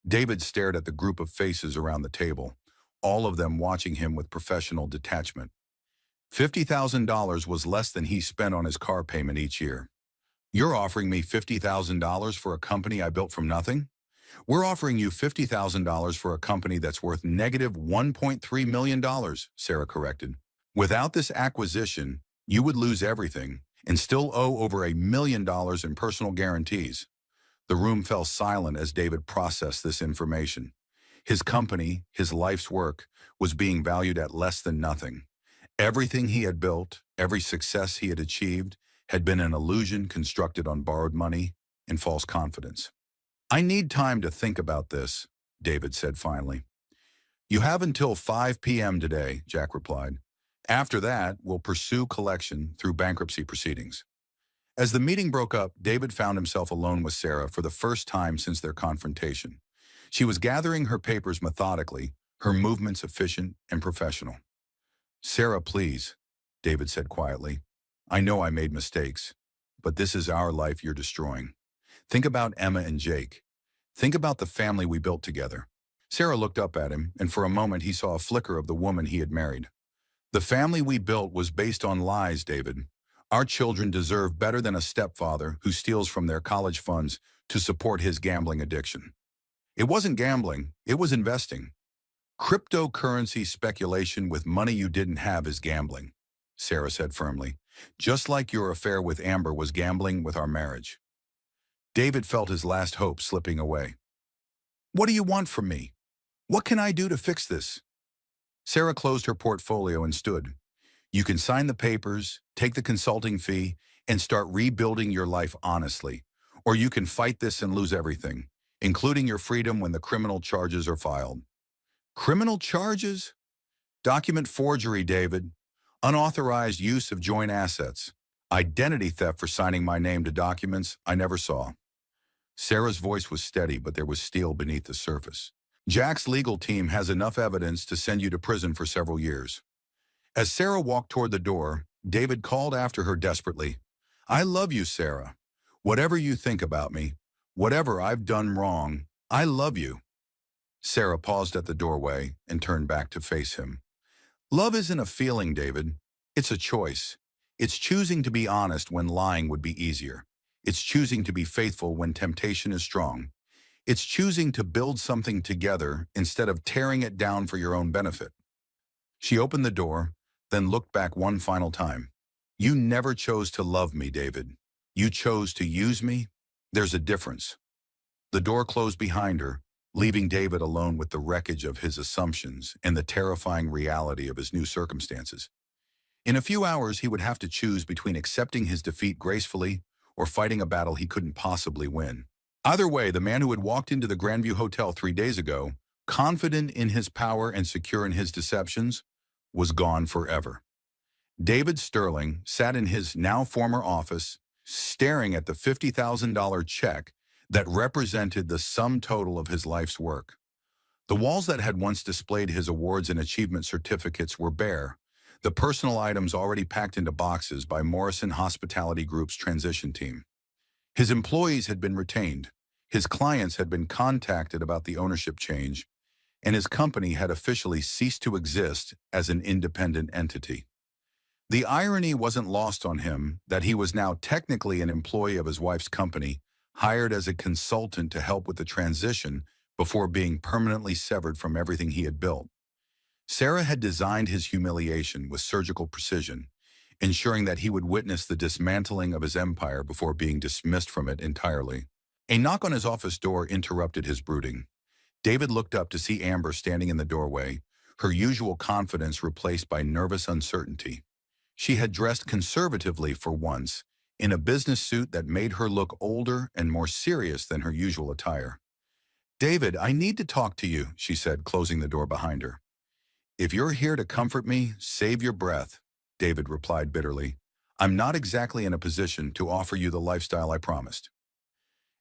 David stared at the group of faces around the table, all of them watching him with professional detachment. $50,000 was less than he spent on his car payment each year. You're offering me $50,000 for a company I built from nothing? We're offering you $50,000 for a company that's worth negative $1.3 million, Sarah corrected. Without this acquisition, you would lose everything and still owe over $1 million in personal guarantees. The room fell silent as David processed this information. His company, his life's work, was being valued at less than nothing. Everything he had built, every success he had achieved, had been an illusion constructed on borrowed money and false confidence. I need time to think about this, David said finally. You have until 5 p.m. today, Jack replied. After that, we'll pursue collection through bankruptcy proceedings. As the meeting broke up, David found himself alone with Sarah for the first time since their confrontation. She was gathering her papers methodically, her movements efficient and professional. Sarah, please, David said quietly. I know I made mistakes, but this is our life you're destroying. Think about Emma and Jake. Think about the family we built together. Sarah looked up at him, and for a moment he saw a flicker of the woman he had married. The family we built was based on lies, David. Our children deserve better than a stepfather who steals from their college funds to support his gambling addiction. It wasn't gambling, it was investing. Cryptocurrency speculation with money you didn't have is gambling, Sarah said firmly, just like your affair with Amber was gambling with our marriage. David felt his last hope slipping away. What do you want from me? What can I do to fix this? Sarah closed her portfolio and stood. You can sign the papers, take the consulting fee, and start rebuilding your life honestly. Or you can fight this and lose everything, including your freedom when the criminal charges are filed. Criminal charges? Document forgery, David. Unauthorized use of joint assets. Identity theft for signing my name to documents I never saw. Sarah's voice was steady, but there was steel beneath the surface. Jack's legal team has enough evidence to send you to prison for several years. As Sarah walked toward the door, David called after her desperately. I love you, Sarah. Whatever you think about me, whatever I've done wrong, I love you. Sarah paused at the doorway and turned back to face him. Love isn't a feeling, David. It's a choice. It's choosing to be honest when lying would be easier. It's choosing to be faithful when temptation is strong. It's choosing to build something together instead of tearing it down for your own benefit. She opened the door, then looked back one final time. You never chose to love me, David. You chose to use me. There's a difference. The door closed behind her, leaving David alone with the wreckage of his assumptions and the terrifying reality of his new circumstances. In a few hours, he would have to choose between accepting his defeat gracefully or fighting a battle he couldn't possibly win. Either way, the man who had walked into the Grandview Hotel 3 days ago, confident in his power and secure in his deceptions, was gone forever. David Sterling sat in his now former office, staring at the $50,000 check that represented the sum total of his life's work. The walls that had once displayed his awards and achievement certificates were bare, the personal items already packed into boxes by Morrison Hospitality Group's transition team. His employees had been retained, his clients had been contacted about the ownership change, and his company had officially ceased to exist as an independent entity. The irony wasn't lost on him that he was now technically an employee of his wife's company, hired as a consultant to help with the transition before being permanently severed from everything he had built. Sarah had designed his humiliation with surgical precision, ensuring that he would witness the dismantling of his empire before being dismissed from it entirely. A knock on his office door interrupted his brooding. David looked up to see Amber standing in the doorway, her usual confidence replaced by nervous uncertainty. She had dressed conservatively for once, in a business suit that made her look older and more serious than her usual attire. "David, I need to talk to you," she said, closing the door behind her. "If you're here to comfort me, save your breath," David replied bitterly. "I'm not exactly in a position to offer you the lifestyle I promised."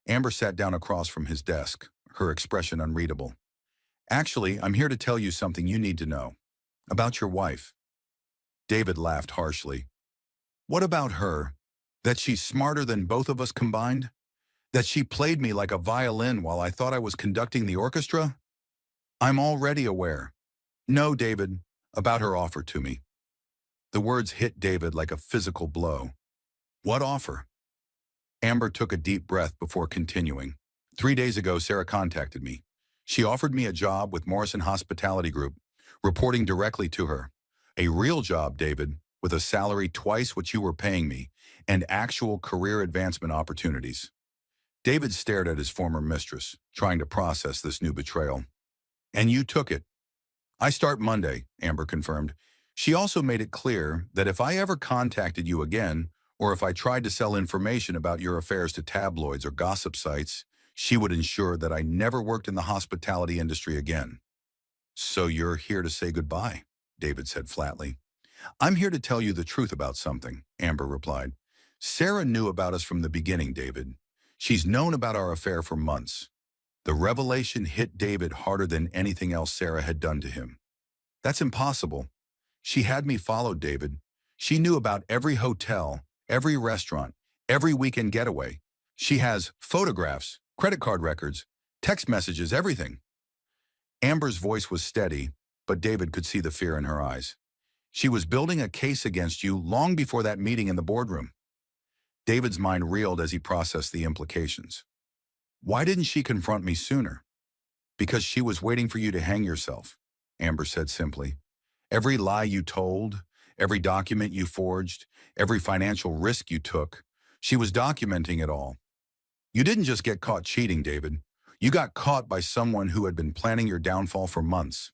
Amber sat down across from his desk, her expression unreadable. "Actually, I'm here to tell you something you need to know. About your wife." David laughed harshly. "What about her? That she's smarter than both of us combined? That she played me like a violin while I thought I was conducting the orchestra? I'm already aware. No, David, about her offer to me." The words hit David like a physical blow. "What offer?" Amber took a deep breath before continuing. "3 days ago, Sarah contacted me. She offered me a job with Morrison Hospitality Group, reporting directly to her. A real job, David, with a salary twice what you were paying me, and actual career advancement opportunities." David stared at his former mistress, trying to process this new betrayal. "And you took it?" "I start Monday," Amber confirmed. She also made it clear that if I ever contacted you again, or if I tried to sell information about your affairs to tabloids or gossip sites, she would ensure that I never worked in the hospitality industry again. "So you're here to say goodbye," David said flatly. "I'm here to tell you the truth about something," Amber replied. "Sarah knew about us from the beginning, David. She's known about our affair for months." The revelation hit David harder than anything else Sarah had done to him. "That's impossible. She had me followed, David. She knew about every hotel, every restaurant, every weekend getaway. She has photographs, credit card records, text messages, everything." Amber's voice was steady, but David could see the fear in her eyes. "She was building a case against you long before that meeting in the boardroom." David's mind reeled as he processed the implications. "Why didn't she confront me sooner?" "Because she was waiting for you to hang yourself," Amber said simply. "Every lie you told, every document you forged, every financial risk you took, she was documenting it all. You didn't just get caught cheating, David. You got caught by someone who had been planning your downfall for months."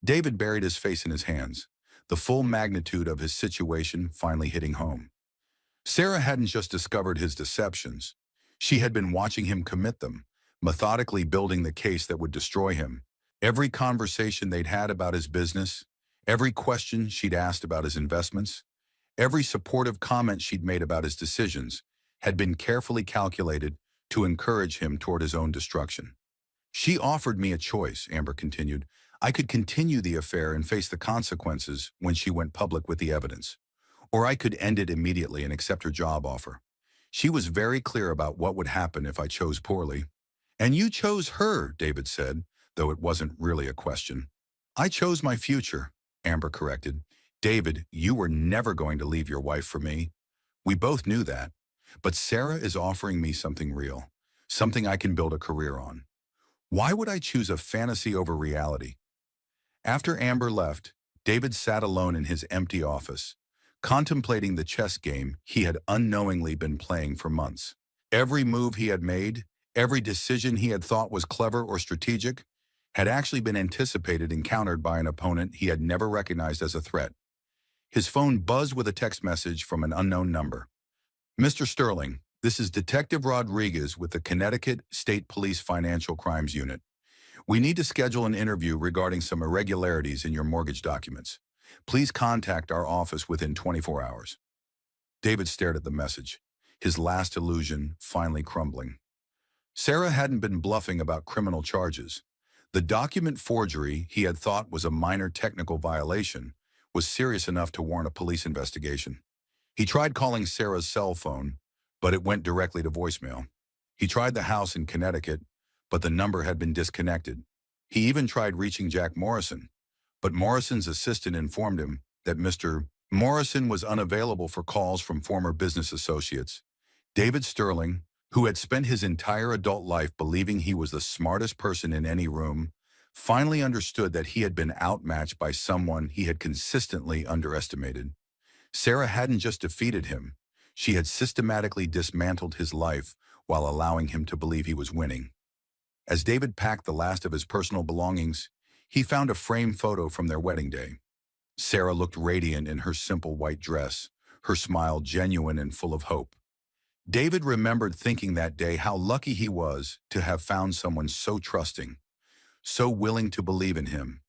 David buried his face in his hands, the full magnitude of his situation finally hitting home. Sarah hadn't just discovered his deceptions. She had been watching him commit them, methodically building the case that would destroy him. Every conversation they'd had about his business, every question she'd asked about his investments, every supportive comment she'd made about his decisions had been carefully calculated to encourage him toward his own destruction. "She offered me a choice," Amber continued. "I could continue the affair and face the consequences when she went public with the evidence. Or I could end it immediately and accept her job offer. She was very clear about what would happen if I chose poorly." "And you chose her," David said, though it wasn't really a question. "I chose my future," Amber corrected. "David, you were never going to leave your wife for me. We both knew that. But Sarah is offering me something real, something I can build a career on. Why would I choose a fantasy over reality?" After Amber left, David sat alone in his empty office, contemplating the chess game he had unknowingly been playing for months. Every move he had made, every decision he had thought was clever or strategic, had actually been anticipated and countered by an opponent he had never recognized as a threat. His phone buzzed with a text message from an unknown number. "Mr. Sterling, this is Detective Rodriguez with the Connecticut State Police Financial Crimes Unit. We need to schedule an interview regarding some irregularities in your mortgage documents. Please contact our office within 24 hours. David stared at the message, his last illusion finally crumbling. Sarah hadn't been bluffing about criminal charges. The document forgery he had thought was a minor technical violation was serious enough to warrant a police investigation. He tried calling Sarah's cell phone, but it went directly to voicemail. He tried the house in Connecticut, but the number had been disconnected. He even tried reaching Jack Morrison, but Morrison's assistant informed him that Mr. Morrison was unavailable for calls from former business associates. David Sterling, who had spent his entire adult life believing he was the smartest person in any room, finally understood that he had been outmatched by someone he had consistently underestimated. Sarah hadn't just defeated him, she had systematically dismantled his life while allowing him to believe he was winning. As David packed the last of his personal belongings, he found a framed photo from their wedding day. Sarah looked radiant in her simple white dress, her smile genuine and full of hope. David remembered thinking that day how lucky he was to have found someone so trusting, so willing to believe in him.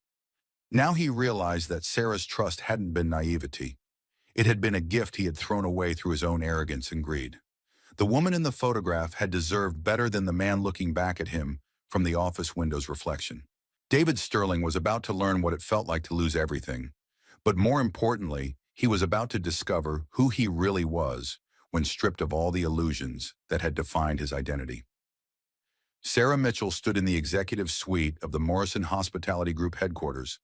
Now he realized that Sarah's trust hadn't been naivety. It had been a gift he had thrown away through his own arrogance and greed. The woman in the photograph had deserved better than the man looking back at him from the office window's reflection. David Sterling was about to learn what it felt like to lose everything, but more importantly, he was about to discover who he really was when stripped of all the illusions that had defined his identity. Sarah Mitchell stood in the executive suite of the Morrison Hospitality Group headquarters,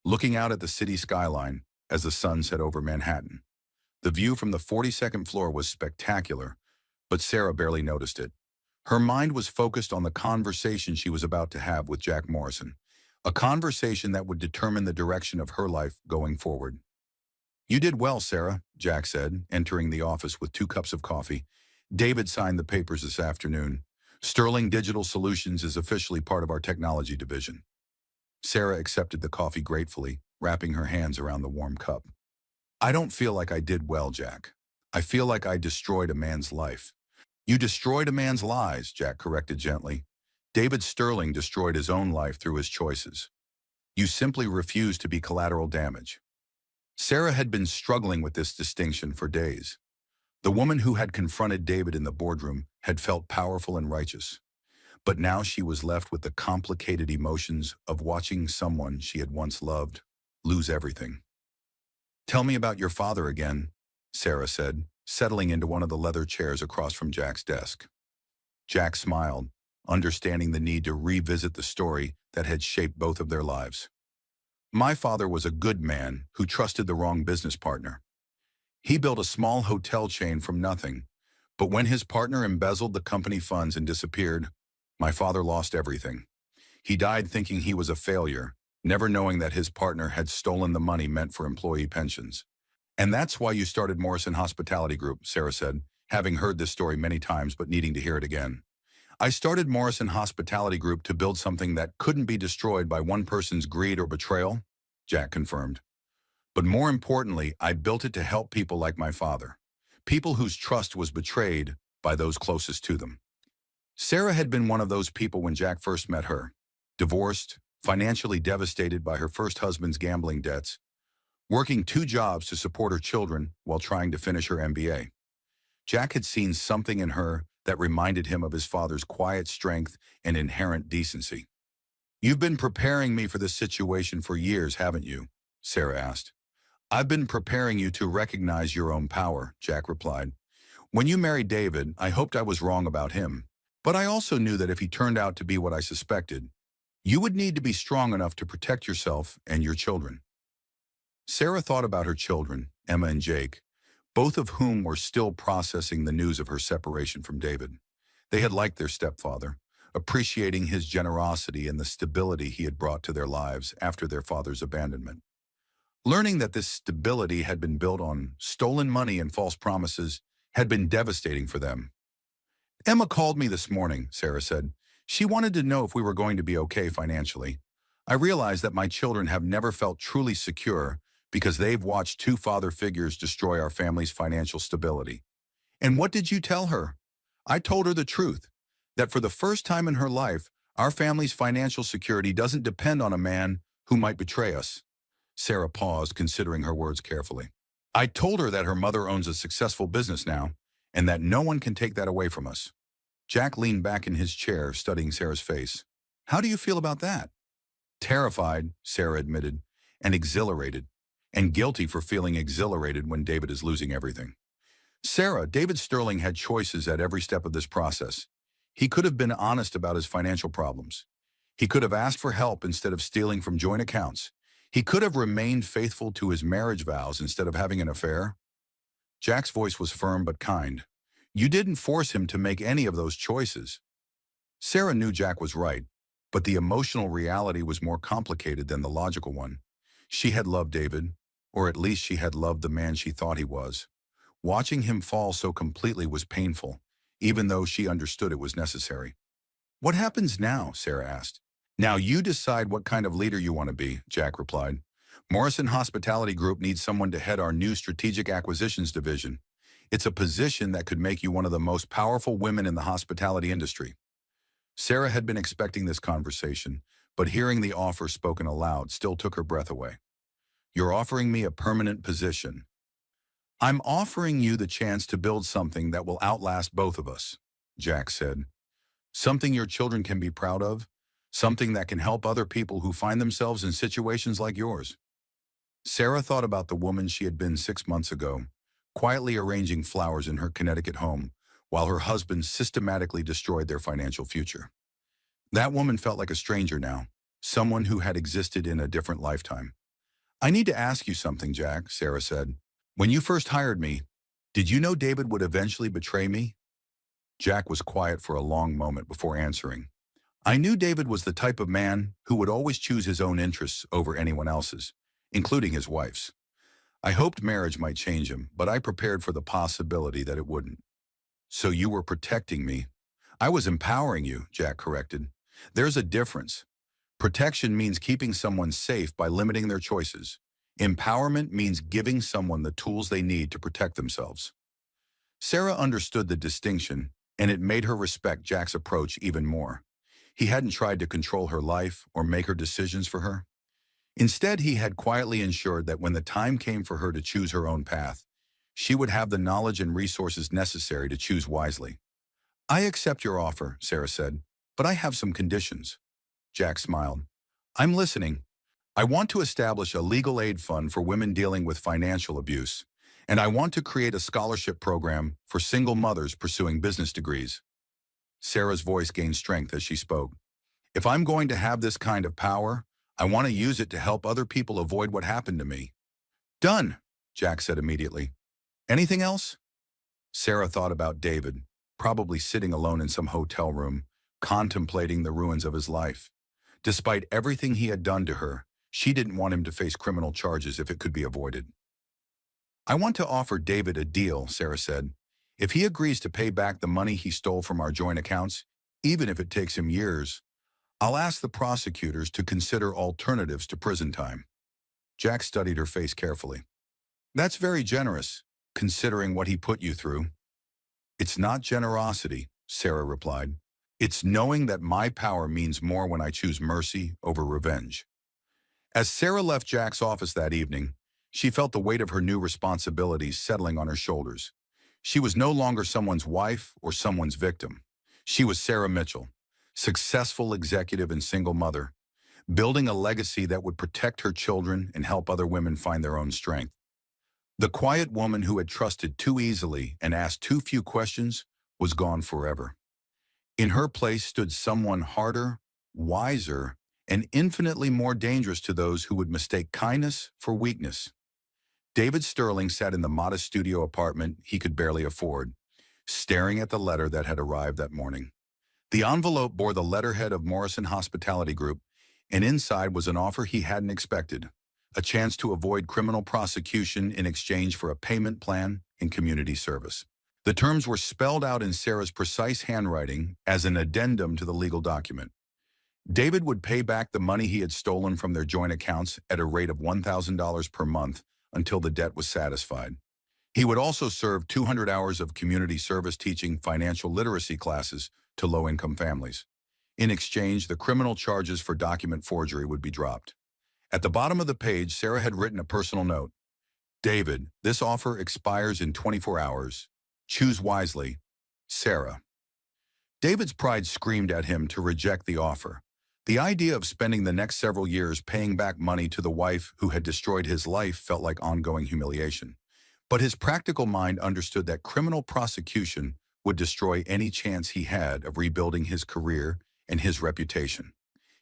looking out at the city skyline as the sun set over Manhattan. The view from the 42nd floor was spectacular, but Sarah barely noticed it. Her mind was focused on the conversation she was about to have with Jack Morrison, a conversation that would determine the direction of her life going forward. "You did well, Sarah," Jack said, entering the office with 2 cups of coffee. "David signed the papers this afternoon. Sterling Digital Solutions is officially part of our technology division." Sarah accepted the coffee gratefully, wrapping her hands around the warm cup. "I don't feel like I did well, Jack. I feel like I destroyed a man's life." "You destroyed a man's lies," Jack corrected gently. "David Sterling destroyed his own life through his choices. You simply refused to be collateral damage." Sarah had been struggling with this distinction for days. The woman who had confronted David in the boardroom had felt powerful and righteous. But now she was left with the complicated emotions of watching someone she had once loved lose everything. "Tell me about your father again," Sarah said, settling into one of the leather chairs across from Jack's desk. Jack smiled, understanding the need to revisit the story that had shaped both of their lives. "My father was a good man who trusted the wrong business partner. He built a small hotel chain from nothing, but when his partner embezzled the company funds and disappeared, my father lost everything. He died thinking he was a failure, never knowing that his partner had stolen the money meant for employee pensions. And that's why you started Morrison Hospitality Group," Sarah said, having heard this story many times but needing to hear it again. "I started Morrison Hospitality Group to build something that couldn't be destroyed by one person's greed or betrayal," Jack confirmed. "But more importantly, I built it to help people like my father, people whose trust was betrayed by those closest to them." Sarah had been one of those people when Jack first met her, divorced, financially devastated by her first husband's gambling debts, working 2 jobs to support her children while trying to finish her MBA. Jack had seen something in her that reminded him of his father's quiet strength and inherent decency. "You've been preparing me for this situation for years, haven't you?" Sarah asked. "I've been preparing you to recognize your own power," Jack replied. "When you married David, I hoped I was wrong about him. But I also knew that if he turned out to be what I suspected, you would need to be strong enough to protect yourself and your children." Sarah thought about her children, Emma and Jake, both of whom were still processing the news of her separation from David. They had liked their stepfather, appreciating his generosity and the stability he had brought to their lives after their father's abandonment. Learning that this stability had been built on stolen money and false promises had been devastating for them. "Emma called me this morning," Sarah said. "She wanted to know if we were going to be okay financially. I realized that my children have never felt truly secure because they've watched 2 father figures destroy our family's financial stability." "And what did you tell her?" "I told her the truth, that for the first time in her life, our family's financial security doesn't depend on a man who might betray us." Sarah paused, considering her words carefully. I told her that her mother owns a successful business now, and that no one can take that away from us. Jack leaned back in his chair, studying Sarah's face. How do you feel about that? Terrified, Sarah admitted, and exhilarated, and guilty for feeling exhilarated when David is losing everything. Sarah, David Sterling had choices at every step of this process. He could have been honest about his financial problems. He could have asked for help instead of stealing from joint accounts. He could have remained faithful to his marriage vows instead of having an affair. Jack's voice was firm but kind. You didn't force him to make any of those choices. Sarah knew Jack was right, but the emotional reality was more complicated than the logical one. She had loved David, or at least she had loved the man she thought he was. Watching him fall so completely was painful, even though she understood it was necessary. What happens now? Sarah asked. Now you decide what kind of leader you want to be, Jack replied. Morrison Hospitality Group needs someone to head our new strategic acquisitions division. It's a position that could make you one of the most powerful women in the hospitality industry. Sarah had been expecting this conversation, but hearing the offer spoken aloud still took her breath away. You're offering me a permanent position. I'm offering you the chance to build something that will outlast both of us, Jack said. Something your children can be proud of, something that can help other people who find themselves in situations like yours. Sarah thought about the woman she had been 6 months ago, quietly arranging flowers in her Connecticut home, while her husband systematically destroyed their financial future. That woman felt like a stranger now, someone who had existed in a different lifetime. I need to ask you something, Jack, Sarah said. When you first hired me, did you know David would eventually betray me? Jack was quiet for a long moment before answering. I knew David was the type of man who would always choose his own interests over anyone else's, including his wife's. I hoped marriage might change him, but I prepared for the possibility that it wouldn't. So you were protecting me. I was empowering you, Jack corrected. There's a difference. Protection means keeping someone safe by limiting their choices. Empowerment means giving someone the tools they need to protect themselves. Sarah understood the distinction, and it made her respect Jack's approach even more. He hadn't tried to control her life or make her decisions for her. Instead, he had quietly ensured that when the time came for her to choose her own path, she would have the knowledge and resources necessary to choose wisely. I accept your offer, Sarah said, but I have some conditions. Jack smiled. I'm listening. I want to establish a legal aid fund for women dealing with financial abuse, and I want to create a scholarship program for single mothers pursuing business degrees. Sarah's voice gained strength as she spoke. If I'm going to have this kind of power, I want to use it to help other people avoid what happened to me. Done, Jack said immediately. Anything else? Sarah thought about David, probably sitting alone in some hotel room, contemplating the ruins of his life. Despite everything he had done to her, she didn't want him to face criminal charges if it could be avoided. I want to offer David a deal, Sarah said. If he agrees to pay back the money he stole from our joint accounts, even if it takes him years, I'll ask the prosecutors to consider alternatives to prison time. Jack studied her face carefully. That's very generous, considering what he put you through. It's not generosity, Sarah replied. It's knowing that my power means more when I choose mercy over revenge. As Sarah left Jack's office that evening, she felt the weight of her new responsibilities settling on her shoulders. She was no longer someone's wife or someone's victim. She was Sarah Mitchell, successful executive and single mother, building a legacy that would protect her children and help other women find their own strength. The quiet woman who had trusted too easily and asked too few questions was gone forever. In her place stood someone harder, wiser, and infinitely more dangerous to those who would mistake kindness for weakness. David Sterling sat in the modest studio apartment he could barely afford, staring at the letter that had arrived that morning. The envelope bore the letterhead of Morrison Hospitality Group, and inside was an offer he hadn't expected, a chance to avoid criminal prosecution in exchange for a payment plan and community service. The terms were spelled out in Sarah's precise handwriting as an addendum to the legal document. David would pay back the money he had stolen from their joint accounts at a rate of $1,000 per month until the debt was satisfied. He would also serve 200 hours of community service teaching financial literacy classes to low-income families. In exchange, the criminal charges for document forgery would be dropped. At the bottom of the page, Sarah had written a personal note. David, this offer expires in 24 hours. Choose wisely. Sarah. David's pride screamed at him to reject the offer. The idea of spending the next several years paying back money to the wife who had destroyed his life felt like ongoing humiliation. But his practical mind understood that criminal prosecution would destroy any chance he had of rebuilding his career and his reputation.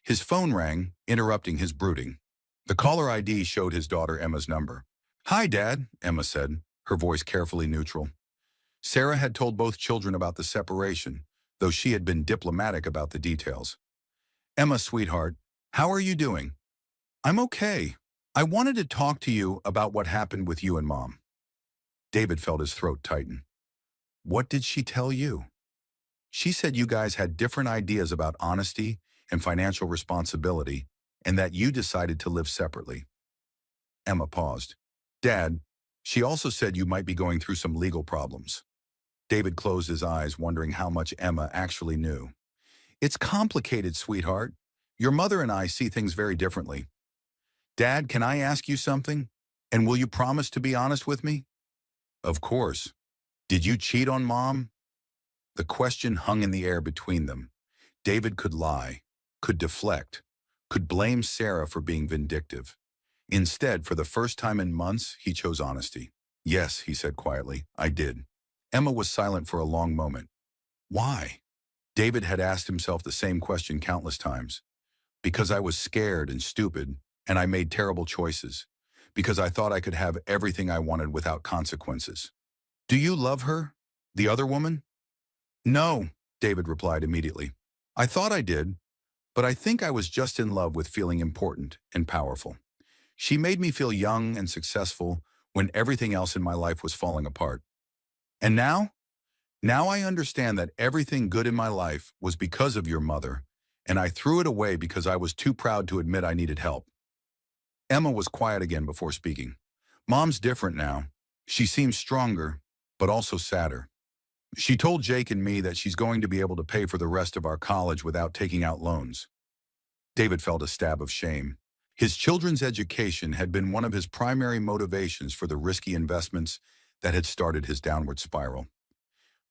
His phone rang, interrupting his brooding. The caller ID showed his daughter Emma's number. "Hi, Dad," Emma said, her voice carefully neutral. Sarah had told both children about the separation, though she had been diplomatic about the details. "Emma, sweetheart, how are you doing?" "I'm okay. I wanted to talk to you about what happened with you and Mom." David felt his throat tighten. "What did she tell you?" "She said you guys had different ideas about honesty and financial responsibility, and that you decided to live separately." Emma paused. "Dad, she also said you might be going through some legal problems." David closed his eyes, wondering how much Emma actually knew. "It's complicated, sweetheart. Your mother and I see things very differently." "Dad, can I ask you something? And will you promise to be honest with me?" "Of course. Did you cheat on Mom?" The question hung in the air between them. David could lie, could deflect, could blame Sarah for being vindictive. Instead, for the first time in months, he chose honesty. "Yes," he said quietly, "I did." Emma was silent for a long moment. "Why?" David had asked himself the same question countless times. "Because I was scared and stupid, and I made terrible choices. Because I thought I could have everything I wanted without consequences." "Do you love her? The other woman?" "No," David replied immediately. "I thought I did, but I think I was just in love with feeling important and powerful. She made me feel young and successful when everything else in my life was falling apart. And now? Now I understand that everything good in my life was because of your mother, and I threw it away because I was too proud to admit I needed help." Emma was quiet again before speaking. "Mom's different now. She seems stronger, but also sadder. She told Jake and me that she's going to be able to pay for the rest of our college without taking out loans." David felt a stab of shame. His children's education had been one of his primary motivations for the risky investments that had started his downward spiral.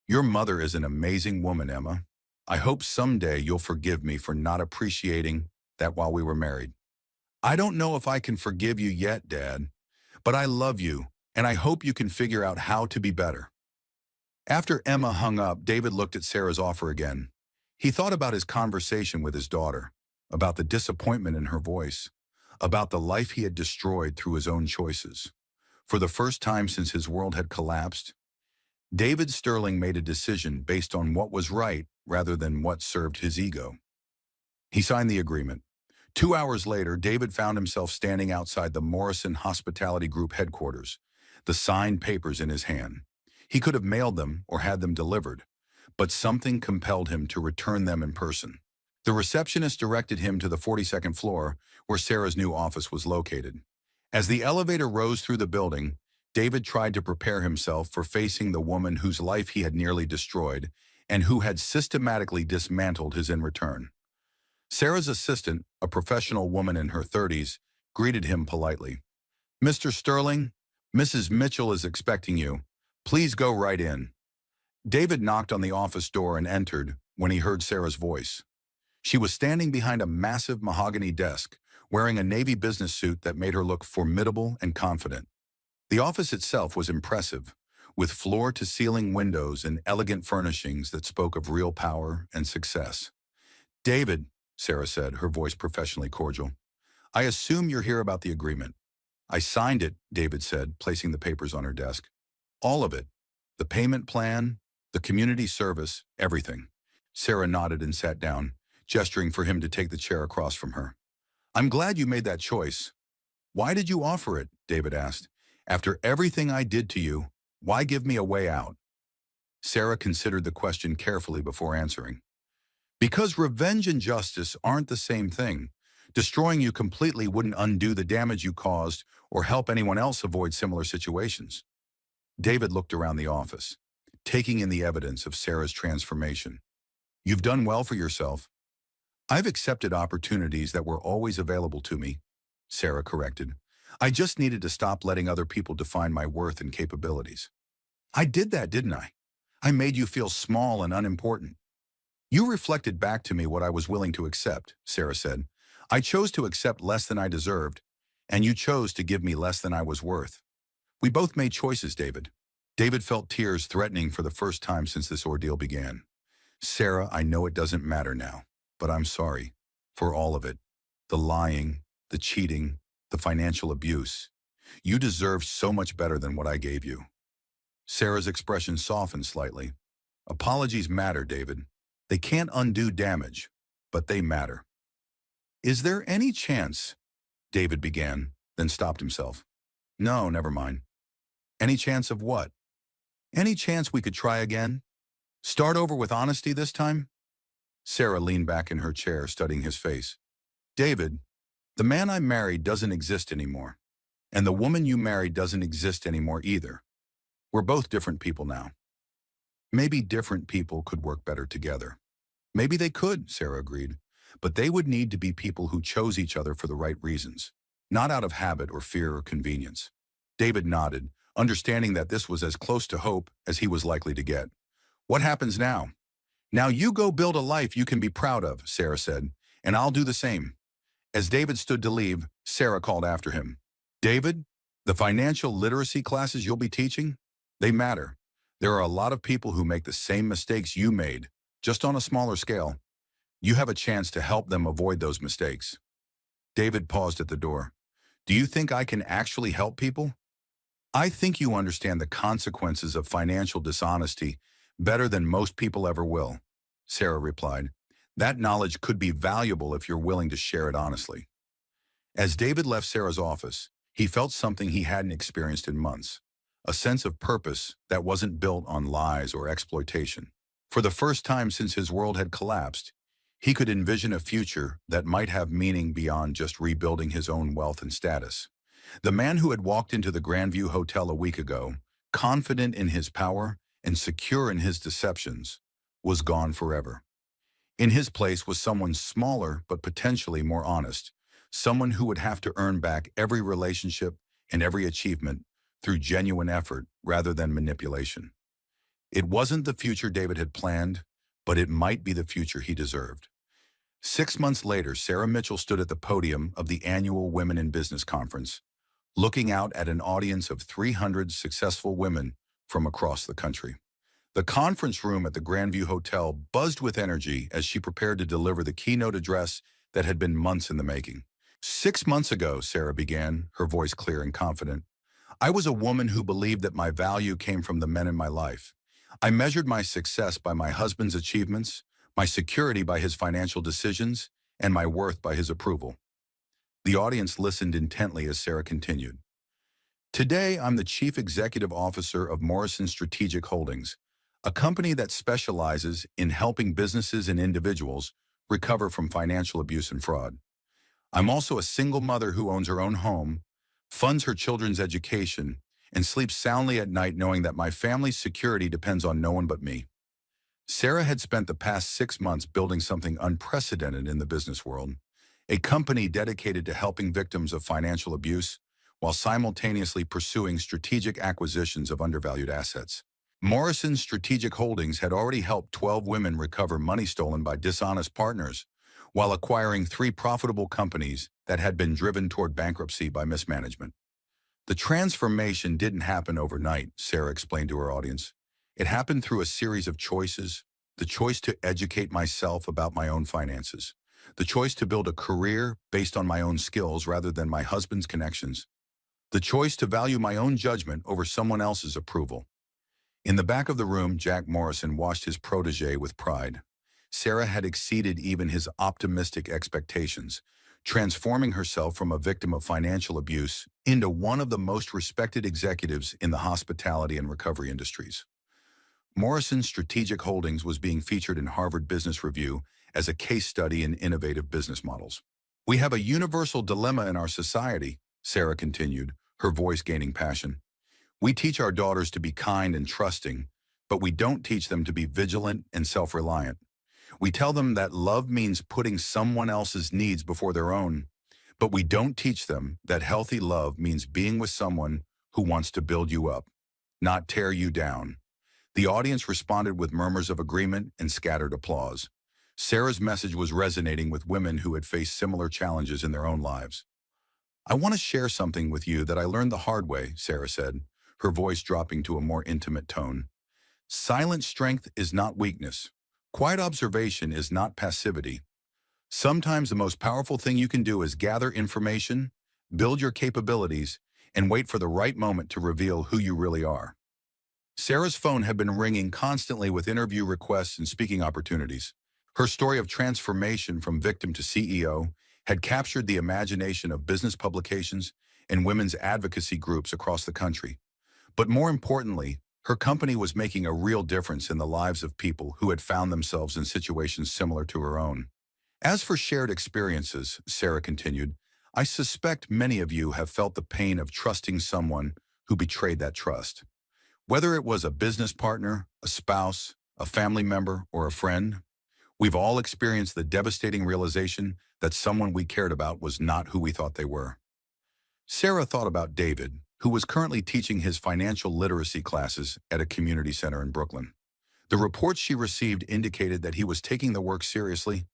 "Your mother is an amazing woman, Emma. I hope someday you'll forgive me for not appreciating that while we were married." "I don't know if I can forgive you yet, Dad, but I love you, and I hope you can figure out how to be better." After Emma hung up, David looked at Sarah's offer again. He thought about his conversation with his daughter, about the disappointment in her voice, about the life he had destroyed through his own choices. For the first time since his world had collapsed, David Sterling made a decision based on what was right rather than what served his ego. He signed the agreement. 2 hours later, David found himself standing outside the Morrison Hospitality Group headquarters, the signed papers in his hand. He could have mailed them or had them delivered, but something compelled him to return them in person. The receptionist directed him to the 42nd floor, where Sarah's new office was located. As the elevator rose through the building, David tried to prepare himself for facing the woman whose life he had nearly destroyed and who had systematically dismantled his in return. Sarah's assistant, a professional woman in her 30s, greeted him politely. "Mr. Sterling, Mrs. Mitchell is expecting you. Please go right in." David knocked on the office door and entered when he heard Sarah's voice. She was standing behind a massive mahogany desk, wearing a navy business suit that made her look formidable and confident. The office itself was impressive, with floor-to-ceiling windows and elegant furnishings that spoke of real power and success. "David," Sarah said, her voice professionally cordial, "I assume you're here about the agreement." "I signed it," David said, placing the papers on her desk. "All of it. The payment plan, the community service, everything." Sarah nodded and sat down, gesturing for him to take the chair across from her. "I'm glad you made that choice." "Why did you offer it?" David asked. "After everything I did to you, why give me a way out?" Sarah considered the question carefully before answering. "Because revenge and justice aren't the same thing. Destroying you completely wouldn't undo the damage you caused or help anyone else avoid similar situations." David looked around the office, taking in the evidence of Sarah's transformation. "You've done well for yourself." "I've accepted opportunities that were always available to me." Sarah corrected. I just needed to stop letting other people define my worth and capabilities. I did that, didn't I? I made you feel small and unimportant. You reflected back to me what I was willing to accept, Sarah said. I chose to accept less than I deserved, and you chose to give me less than I was worth. We both made choices, David. David felt tears threatening for the first time since this ordeal began. Sarah, I know it doesn't matter now, but I'm sorry for all of it. The lying, the cheating, the financial abuse. You deserve so much better than what I gave you. Sarah's expression softened slightly. Apologies matter, David. They can't undo damage, but they matter. Is there any chance, David began, then stopped himself. No, never mind. Any chance of what? Any chance we could try again? Start over with honesty this time? Sarah leaned back in her chair, studying his face. David, the man I married doesn't exist anymore. And the woman you married doesn't exist anymore either. We're both different people now. Maybe different people could work better together. Maybe they could, Sarah agreed. But they would need to be people who chose each other for the right reasons, not out of habit or fear or convenience. David nodded, understanding that this was as close to hope as he was likely to get. What happens now? Now you go build a life you can be proud of, Sarah said, and I'll do the same. As David stood to leave, Sarah called after him. David, the financial literacy classes you'll be teaching, they matter. There are a lot of people who make the same mistakes you made, just on a smaller scale. You have a chance to help them avoid those mistakes. David paused at the door. Do you think I can actually help people? I think you understand the consequences of financial dishonesty better than most people ever will, Sarah replied. That knowledge could be valuable if you're willing to share it honestly. As David left Sarah's office, he felt something he hadn't experienced in months, a sense of purpose that wasn't built on lies or exploitation. For the first time since his world had collapsed, he could envision a future that might have meaning beyond just rebuilding his own wealth and status. The man who had walked into the Grandview Hotel a week ago, confident in his power and secure in his deceptions, was gone forever. In his place was someone smaller but potentially more honest, someone who would have to earn back every relationship and every achievement through genuine effort rather than manipulation. It wasn't the future David had planned, but it might be the future he deserved. 6 months later, Sarah Mitchell stood at the podium of the annual Women in Business Conference, looking out at an audience of 300 successful women from across the country. The conference room at the Grandview Hotel buzzed with energy as she prepared to deliver the keynote address that had been months in the making. 6 months ago, Sarah began, her voice clear and confident, I was a woman who believed that my value came from the men in my life. I measured my success by my husband's achievements, my security by his financial decisions, and my worth by his approval. The audience listened intently as Sarah continued. Today, I'm the Chief Executive Officer of Morrison Strategic Holdings, a company that specializes in helping businesses and individuals recover from financial abuse and fraud. I'm also a single mother who owns her own home, funds her children's education, and sleeps soundly at night knowing that my family's security depends on no one but me. Sarah had spent the past 6 months building something unprecedented in the business world, a company dedicated to helping victims of financial abuse while simultaneously pursuing strategic acquisitions of undervalued assets. Morrison Strategic Holdings had already helped 12 women recover money stolen by dishonest partners, while acquiring 3 profitable companies that had been driven toward bankruptcy by mismanagement. The transformation didn't happen overnight, Sarah explained to her audience. It happened through a series of choices, the choice to educate myself about my own finances, the choice to build a career based on my own skills rather than my husband's connections, the choice to value my own judgment over someone else's approval. In the back of the room, Jack Morrison watched his protege with pride. Sarah had exceeded even his optimistic expectations, transforming herself from a victim of financial abuse into one of the most respected executives in the hospitality and recovery industries. Morrison Strategic Holdings was being featured in Harvard Business Review as a case study in innovative business models. We have a universal dilemma in our society, Sarah continued, her voice gaining passion. We teach our daughters to be kind and trusting, but we don't teach them to be vigilant and self-reliant. We tell them that love means putting someone else's needs before their own, But we don't teach them that healthy love means being with someone who wants to build you up, not tear you down. The audience responded with murmurs of agreement and scattered applause. Sarah's message was resonating with women who had faced similar challenges in their own lives. I want to share something with you that I learned the hard way, Sarah said, her voice dropping to a more intimate tone. Silent strength is not weakness. Quiet observation is not passivity. Sometimes the most powerful thing you can do is gather information, build your capabilities, and wait for the right moment to reveal who you really are. Sarah's phone had been ringing constantly with interview requests and speaking opportunities. Her story of transformation from victim to CEO had captured the imagination of business publications and women's advocacy groups across the country. But more importantly, her company was making a real difference in the lives of people who had found themselves in situations similar to her own. As for shared experiences, Sarah continued, I suspect many of you have felt the pain of trusting someone who betrayed that trust. Whether it was a business partner, a spouse, a family member, or a friend, we've all experienced the devastating realization that someone we cared about was not who we thought they were. Sarah thought about David, who was currently teaching his financial literacy classes at a community center in Brooklyn. The reports she received indicated that he was taking the work seriously,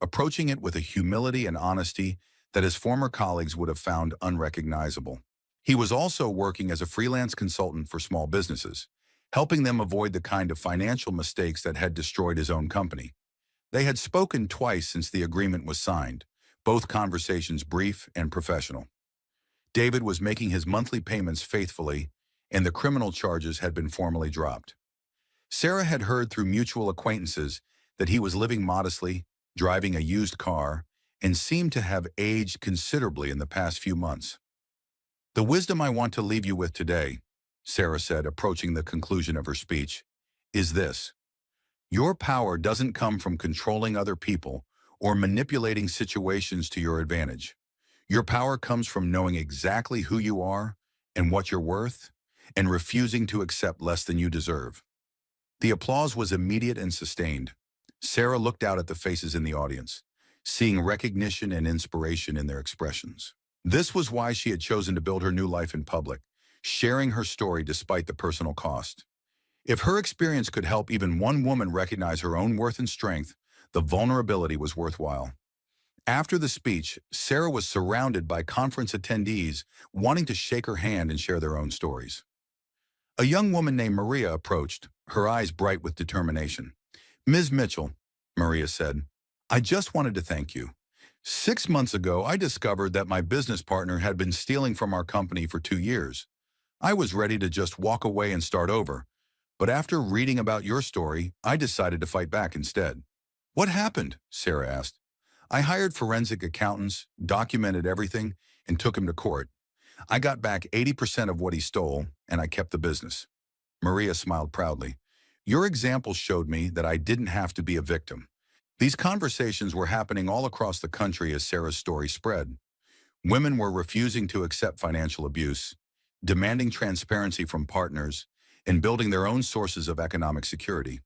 approaching it with a humility and honesty that his former colleagues would have found unrecognizable. He was also working as a freelance consultant for small businesses, helping them avoid the kind of financial mistakes that had destroyed his own company. They had spoken twice since the agreement was signed, both conversations brief and professional. David was making his monthly payments faithfully, and the criminal charges had been formally dropped. Sarah had heard through mutual acquaintances that he was living modestly, driving a used car, and seemed to have aged considerably in the past few months. The wisdom I want to leave you with today, Sarah said, approaching the conclusion of her speech, is this. Your power doesn't come from controlling other people or manipulating situations to your advantage. Your power comes from knowing exactly who you are and what you're worth, and refusing to accept less than you deserve. The applause was immediate and sustained. Sarah looked out at the faces in the audience, seeing recognition and inspiration in their expressions. This was why she had chosen to build her new life in public, sharing her story despite the personal cost. If her experience could help even one woman recognize her own worth and strength, the vulnerability was worthwhile. After the speech, Sarah was surrounded by conference attendees wanting to shake her hand and share their own stories. A young woman named Maria approached, her eyes bright with determination. Ms. Mitchell, Maria said, I just wanted to thank you. 6 months ago, I discovered that my business partner had been stealing from our company for 2 years. I was ready to just walk away and start over. But after reading about your story, I decided to fight back instead. What happened? Sarah asked. I hired forensic accountants, documented everything, and took him to court. I got back 80% of what he stole, and I kept the business. Maria smiled proudly. Your example showed me that I didn't have to be a victim. These conversations were happening all across the country as Sarah's story spread. Women were refusing to accept financial abuse, demanding transparency from partners, and building their own sources of economic security.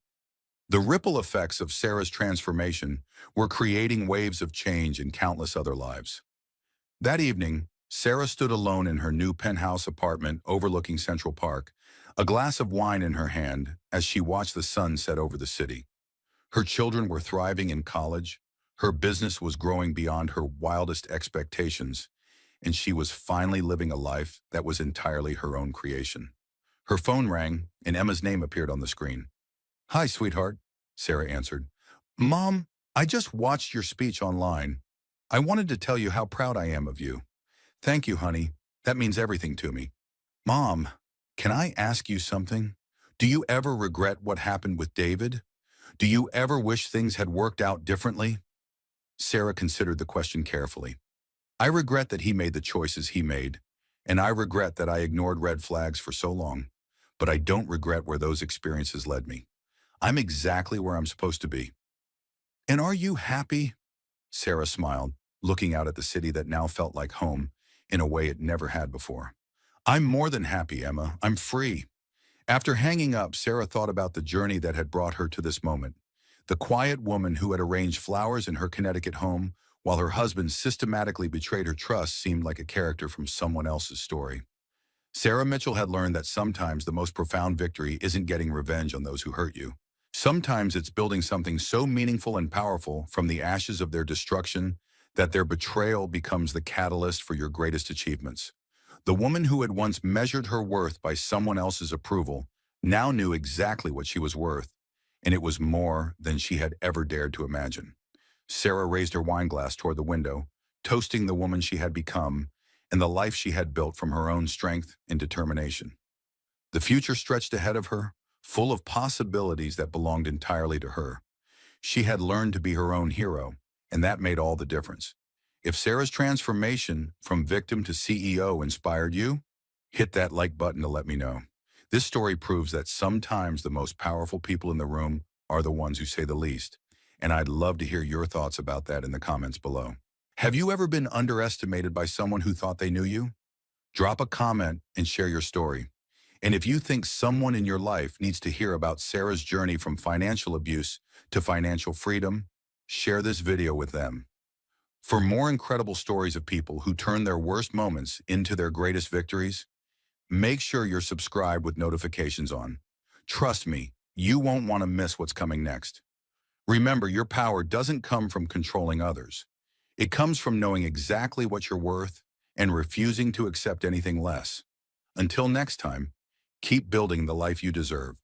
The ripple effects of Sarah's transformation were creating waves of change in countless other lives. That evening, Sarah stood alone in her new penthouse apartment overlooking Central Park, a glass of wine in her hand as she watched the sun set over the city. Her children were thriving in college, her business was growing beyond her wildest expectations, and she was finally living a life that was entirely her own creation. Her phone rang, and Emma's name appeared on the screen. Hi, sweetheart, Sarah answered. Mom, I just watched your speech online. I wanted to tell you how proud I am of you. Thank you, honey. That means everything to me. Mom, can I ask you something? Do you ever regret what happened with David? Do you ever wish things had worked out differently? Sarah considered the question carefully. I regret that he made the choices he made, and I regret that I ignored red flags for so long, but I don't regret where those experiences led me. I'm exactly where I'm supposed to be. And are you happy? Sarah smiled, looking out at the city that now felt like home in a way it never had before. I'm more than happy, Emma. I'm free. After hanging up, Sarah thought about the journey that had brought her to this moment. The quiet woman who had arranged flowers in her Connecticut home while her husband systematically betrayed her trust seemed like a character from someone else's story. Sarah Mitchell had learned that sometimes the most profound victory isn't getting revenge on those who hurt you. Sometimes it's building something so meaningful and powerful from the ashes of their destruction that their betrayal becomes the catalyst for your greatest achievements. The woman who had once measured her worth by someone else's approval now knew exactly what she was worth, and it was more than she had ever dared to imagine. Sarah raised her wine glass toward the window, toasting the woman she had become and the life she had built from her own strength and determination. The future stretched ahead of her, full of possibilities that belonged entirely to her. She had learned to be her own hero, and that made all the difference. If Sarah's transformation from victim to CEO inspired you, hit that like button to let me know. This story proves that sometimes the most powerful people in the room are the ones who say the least, and I'd love to hear your thoughts about that in the comments below. Have you ever been underestimated by someone who thought they knew you? Drop a comment and share your story. And if you think someone in your life needs to hear about Sarah's journey from financial abuse to financial freedom, share this video with them. For more incredible stories of people who turn their worst moments into their greatest victories, make sure you're subscribed with notifications on. Trust me, you won't want to miss what's coming next. Remember, your power doesn't come from controlling others. It comes from knowing exactly what you're worth and refusing to accept anything less. Until next time, keep building the life you deserve.